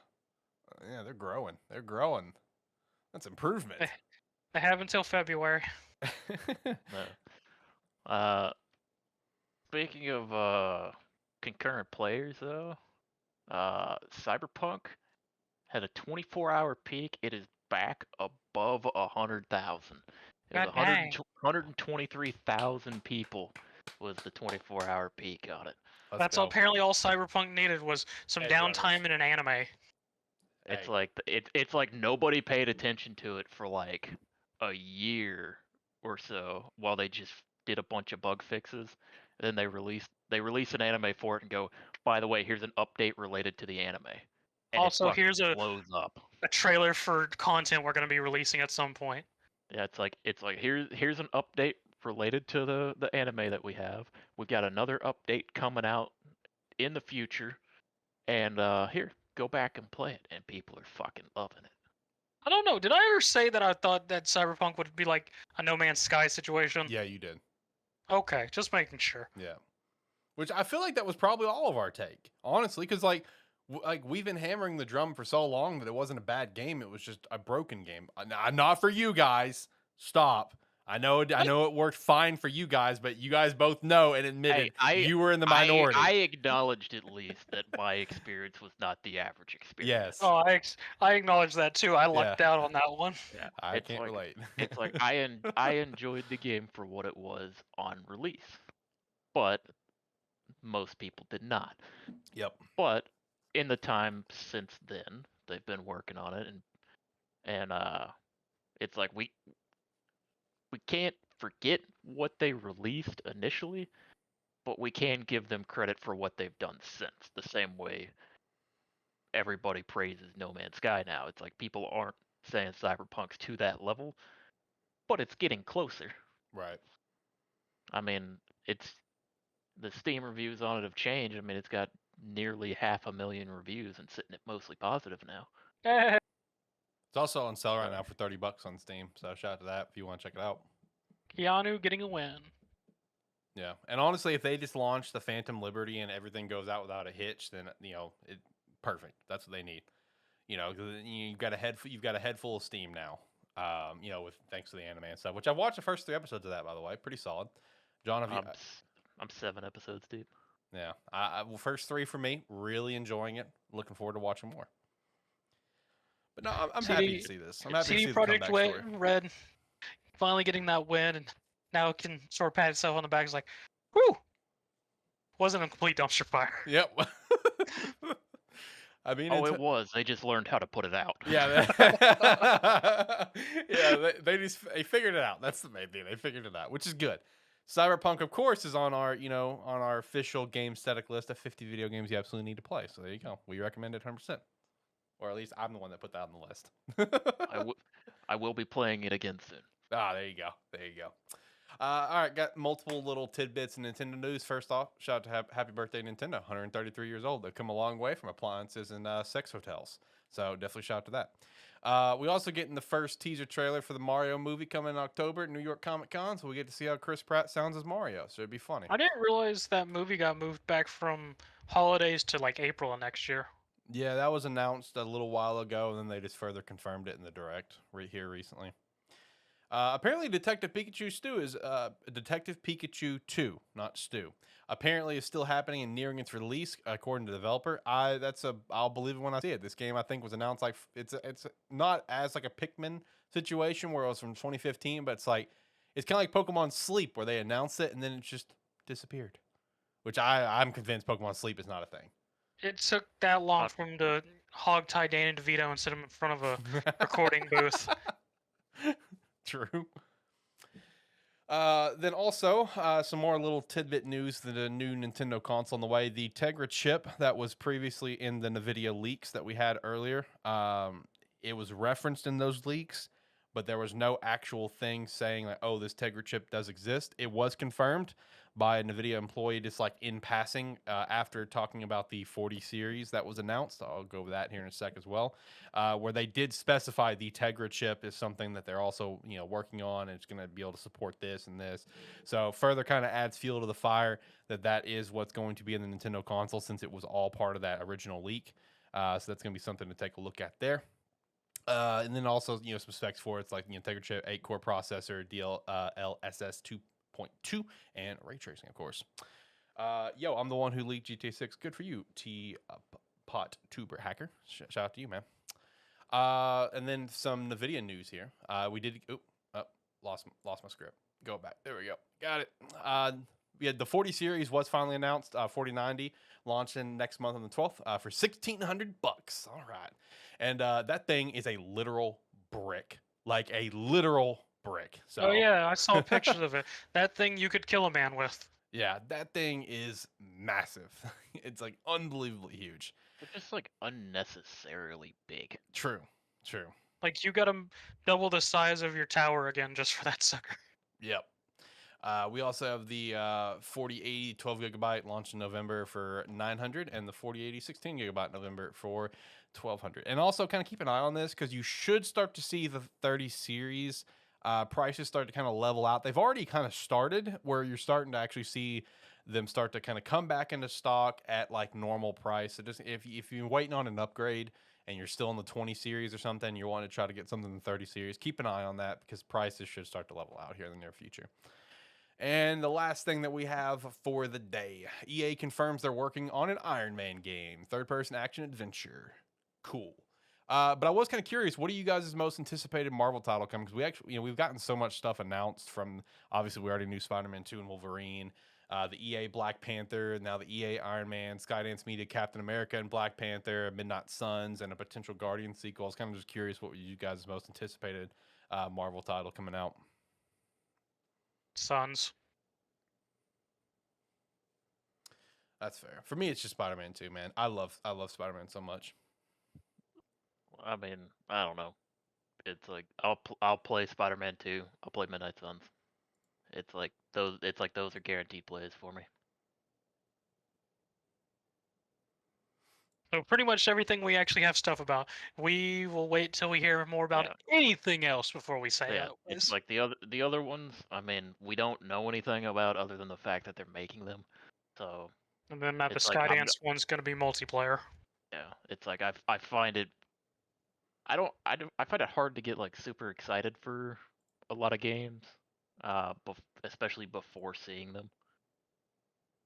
Yeah, they're growing. They're growing. That's improvement. They have until February. Speaking of concurrent players, though, Cyberpunk had a 24-hour peak. It is back above 100,000. It was 123,000 people was the 24-hour peak on it. That's apparently all Cyberpunk needed was some downtime in an anime. It's like it's like nobody paid attention to it for like a year or so while they just did a bunch of bug fixes. And then they release an anime for it and go, by the way, here's an update related to the anime. And also, here's blows up. A trailer for content we're going to be releasing at some point. Yeah, it's like here's an update related to the anime that we have. We've got another update coming out in the future, and here, go back and play it, and people are fucking loving it. I don't know. Did I ever say that I thought that Cyberpunk would be like a No Man's Sky situation? Yeah, you did. Okay, just making sure. Yeah. Which I feel like that was probably all of our take, honestly, because like we've been hammering the drum for so long that it wasn't a bad game. It was just a broken game. Not for you guys. Stop. I know it worked fine for you guys, but you guys both know and admitted you were in the minority. I acknowledged at least that my experience was not the average experience. Yes. Oh, I acknowledge that too. I lucked out on that one. Yeah, I can't relate. It's like I enjoyed the game for what it was on release, but most people did not. Yep. But in the time since then, they've been working on it, and it's like we can't forget what they released initially, but we can give them credit for what they've done since. The same way everybody praises No Man's Sky now. It's like people aren't saying Cyberpunk's to that level, but it's getting closer. Right. I mean, the Steam reviews on it have changed. I mean, it's got nearly 500,000 reviews and sitting at mostly positive now. It's also on sale right now for $30 on Steam, so shout out to that if you want to check it out. Keanu getting a win. Yeah, and honestly, if they just launch the Phantom Liberty and everything goes out without a hitch, then perfect. That's what they need. You've got a head full of steam now. With thanks to the AniMan stuff, which I've watched the first 3 episodes of that, by the way, pretty solid. John, have you? I'm 7 episodes deep. Yeah, first 3 for me. Really enjoying it. Looking forward to watching more. But no, I'm happy to see this. I'm happy to see the Project comeback story. Red finally getting that win, and now it can sort of pat itself on the back. It's like, whew, wasn't a complete dumpster fire. Yep. I mean, it was. They just learned how to put it out. Yeah. They figured it out. That's the main thing. They figured it out, which is good. Cyberpunk, of course, is on our official Gamesthetic list of 50 video games you absolutely need to play. So there you go. We recommend it 100%. Or at least I'm the one that put that on the list. I will be playing it again soon. There you go. All right, got multiple little tidbits in Nintendo news. First off, shout out to happy birthday Nintendo, 133 years old. They've come a long way from appliances and sex hotels. So definitely shout out to that. We also getting the first teaser trailer for the Mario movie coming in October at New York Comic Con. So we get to see how Chris Pratt sounds as Mario. So it'd be funny. I didn't realize that movie got moved back from holidays to like April of next year. Yeah, that was announced a little while ago, and then they just further confirmed it in the direct here recently. Apparently, Detective Pikachu Stew is Detective Pikachu 2, not Stew. Apparently, is still happening and nearing its release, according to the developer. I'll believe it when I see it. This game, I think, was announced like it's not as like a Pikmin situation where it was from 2015, but it's kind of like Pokemon Sleep where they announced it and then it just disappeared. Which I'm convinced Pokemon Sleep is not a thing. It took that long Uh, for him to hog tie Danny DeVito and sit him in front of a recording booth. True. Then also some more little tidbit news: the new Nintendo console on the way. The Tegra chip that was previously in the NVIDIA leaks that we had earlier, it was referenced in those leaks, but there was no actual thing saying like, "Oh, this Tegra chip does exist." It was confirmed by a NVIDIA employee, just like in passing, after talking about the 40 series that was announced. I'll go over that here in a sec as well, where they did specify the Tegra chip is something that they're also working on, and it's going to be able to support this and this. So further kind of adds fuel to the fire that is what's going to be in the Nintendo console, since it was all part of that original leak. So that's going to be something to take a look at there. And then also, some specs for it's like Tegra chip, 8-core processor, DLSS 2.2, and ray tracing, of course. I'm the one who leaked GTA 6. Good for you, Pot Tuber Hacker. Shout out to you, man. And then some NVIDIA news here. We did. Lost my script. Go back. There we go. Got it. The 40 series was finally announced. 4090 launching next month on the 12th for $1,600. All right, and that thing is a literal brick, like a literal brick. So, Oh yeah, I saw pictures of it. That thing you could kill a man with. yeah, that thing is massive. It's like unbelievably huge. It's just like unnecessarily big. True. Like you gotta double the size of your tower again just for that sucker. Yep. We also have the 4080 12 gigabyte launched in November for $900, and the 4080 16 gigabyte November for $1,200. And also kind of keep an eye on this because you should start to see the 30 series prices start to kind of level out. They've already kind of started where you're starting to actually see them start to kind of come back into stock at like normal price. So just if you're waiting on an upgrade and you're still in the 20 series or something, you want to try to get something in the 30 series, keep an eye on that because prices should start to level out here in the near future. And the last thing that we have for the day, EA confirms they're working on an Iron Man game, third-person action adventure. Cool. But I was kind of curious, what are you guys' most anticipated Marvel title coming? Because we actually, we've gotten so much stuff announced from, obviously we already knew Spider-Man 2 and Wolverine, the EA Black Panther, and now the EA Iron Man, Skydance Media Captain America and Black Panther, Midnight Suns, and a potential Guardian sequel. I was kind of just curious what were you guys' most anticipated Marvel title coming out? Sons. That's fair. For me, it's just Spider-Man 2, man. I love Spider-Man so much. I mean, I don't know. It's like I'll play Spider-Man 2. I'll play Midnight Suns. It's like those are guaranteed plays for me. So pretty much everything we actually have stuff about. We will wait till we hear more about anything else before we say it. It's like the other ones. I mean, we don't know anything about other than the fact that they're making them. So. And then the it's like, Skydance one's gonna be multiplayer. Yeah, it's like I find it. I find it hard to get like super excited for a lot of games, especially before seeing them.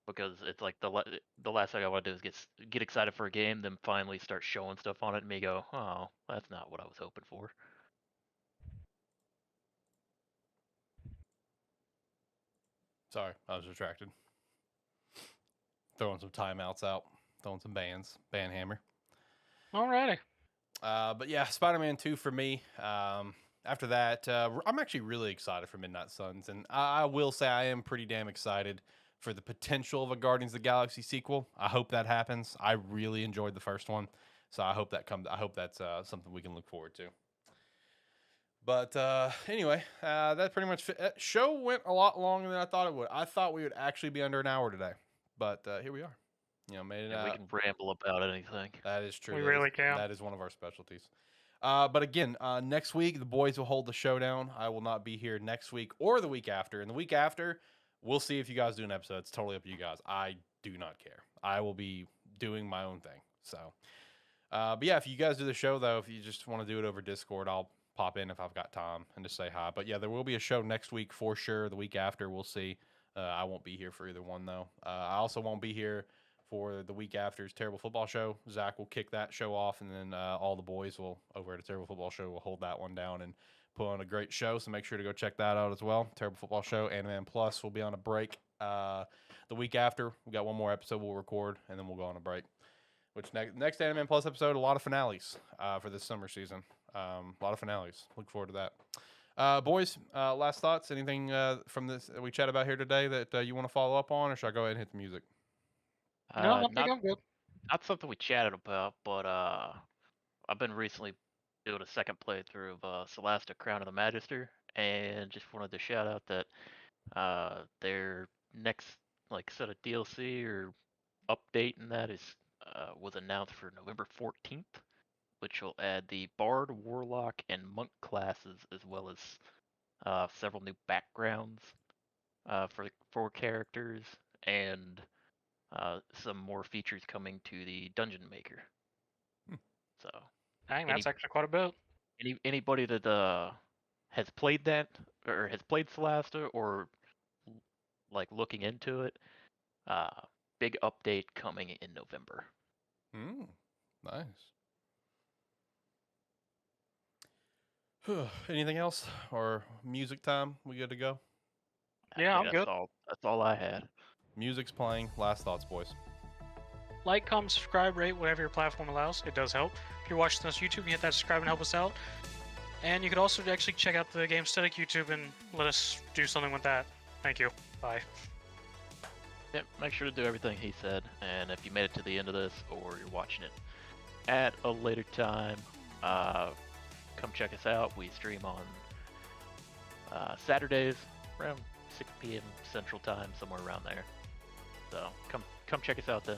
Because it's like the last thing I want to do is get excited for a game, then finally start showing stuff on it, and me go, oh, that's not what I was hoping for. Sorry, I was distracted. Throwing some timeouts out, throwing some bans, ban hammer. Alrighty. But yeah, Spider-Man 2 for me. After that, I'm actually really excited for Midnight Suns, and I will say I am pretty damn excited for the potential of a Guardians of the Galaxy sequel. I hope that happens. I really enjoyed the first one, so I hope that comes. I hope that's something we can look forward to. But anyway, that pretty much show went a lot longer than I thought it would. I thought we would actually be under an hour today, but here we are. Made it. We can ramble about anything. That is true. We really can. That is one of our specialties. But again, next week the boys will hold the showdown. I will not be here next week or the week after. And the week after, we'll see if you guys do an episode. It's totally up to you guys. I do not care. I will be doing my own thing. So, but yeah, if you guys do the show though, if you just want to do it over Discord, I'll pop in if I've got time and just say hi. But yeah, there will be a show next week for sure. The week after, we'll see. I won't be here for either one though. I also won't be here for the week after's Terrible Football Show. Zach will kick that show off, and then all the boys will over at the Terrible Football Show will hold that one down and put on a great show. So make sure to go check that out as well. Terrible Football Show, AniMan Plus will be on a break the week after. We got one more episode we'll record, and then we'll go on a break. Which next AniMan Plus episode, a lot of finales for this summer season. A lot of finales. Look forward to that. Boys, last thoughts? Anything from this that we chat about here today that you want to follow up on, or should I go ahead and hit the music? No, I think not, I'm good. not something we chatted about, but I've been recently doing a second playthrough of Celeste Crown of the Magister, and just wanted to shout out that their next set of DLC or update, and that is was announced for November 14th, which will add the Bard, Warlock, and Monk classes, as well as several new backgrounds for characters, and some more features coming to the Dungeon Maker. So, Dang, that's actually quite a bit. anybody that has played that or has played Celeste or looking into it, big update coming in November. Nice. Anything else or music time? We good to go? Yeah, I'm good. That's all I had. Music's playing. Last thoughts, boys. Like, comment, subscribe, rate, whatever your platform allows. It does help. If you're watching this on YouTube, you hit that subscribe and help us out. And you could also actually check out the Gamesthetic YouTube and let us do something with that. Thank you. Bye. Yep, make sure to do everything he said. And if you made it to the end of this, or you're watching it at a later time, come check us out. We stream on Saturdays around 6 p.m. Central Time, somewhere around there. So come check us out then.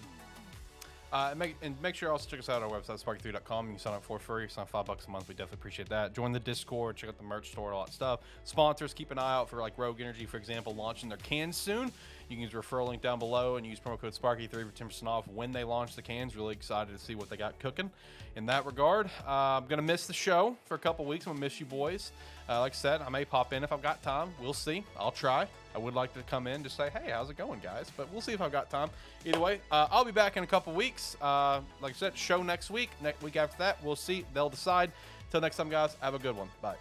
Make sure you also check us out on our website, SparkE3.com. You can sign up for free. Sign $5 a month. We definitely appreciate that. Join the Discord. Check out the merch store, all that stuff. Sponsors, keep an eye out for Rogue Energy, for example, launching their cans soon. You can use the referral link down below and use promo code SparkE3 for 10% off when they launch the cans. Really excited to see what they got cooking in that regard. I'm going to miss the show for a couple weeks. I'm going to miss you boys. Like I said, I may pop in if I've got time. We'll see. I'll try. I would like to come in to say, hey, how's it going, guys? But we'll see if I've got time. Either way, I'll be back in a couple weeks. Like I said, show next week. Next week after that, we'll see. They'll decide. Till next time, guys, have a good one. Bye.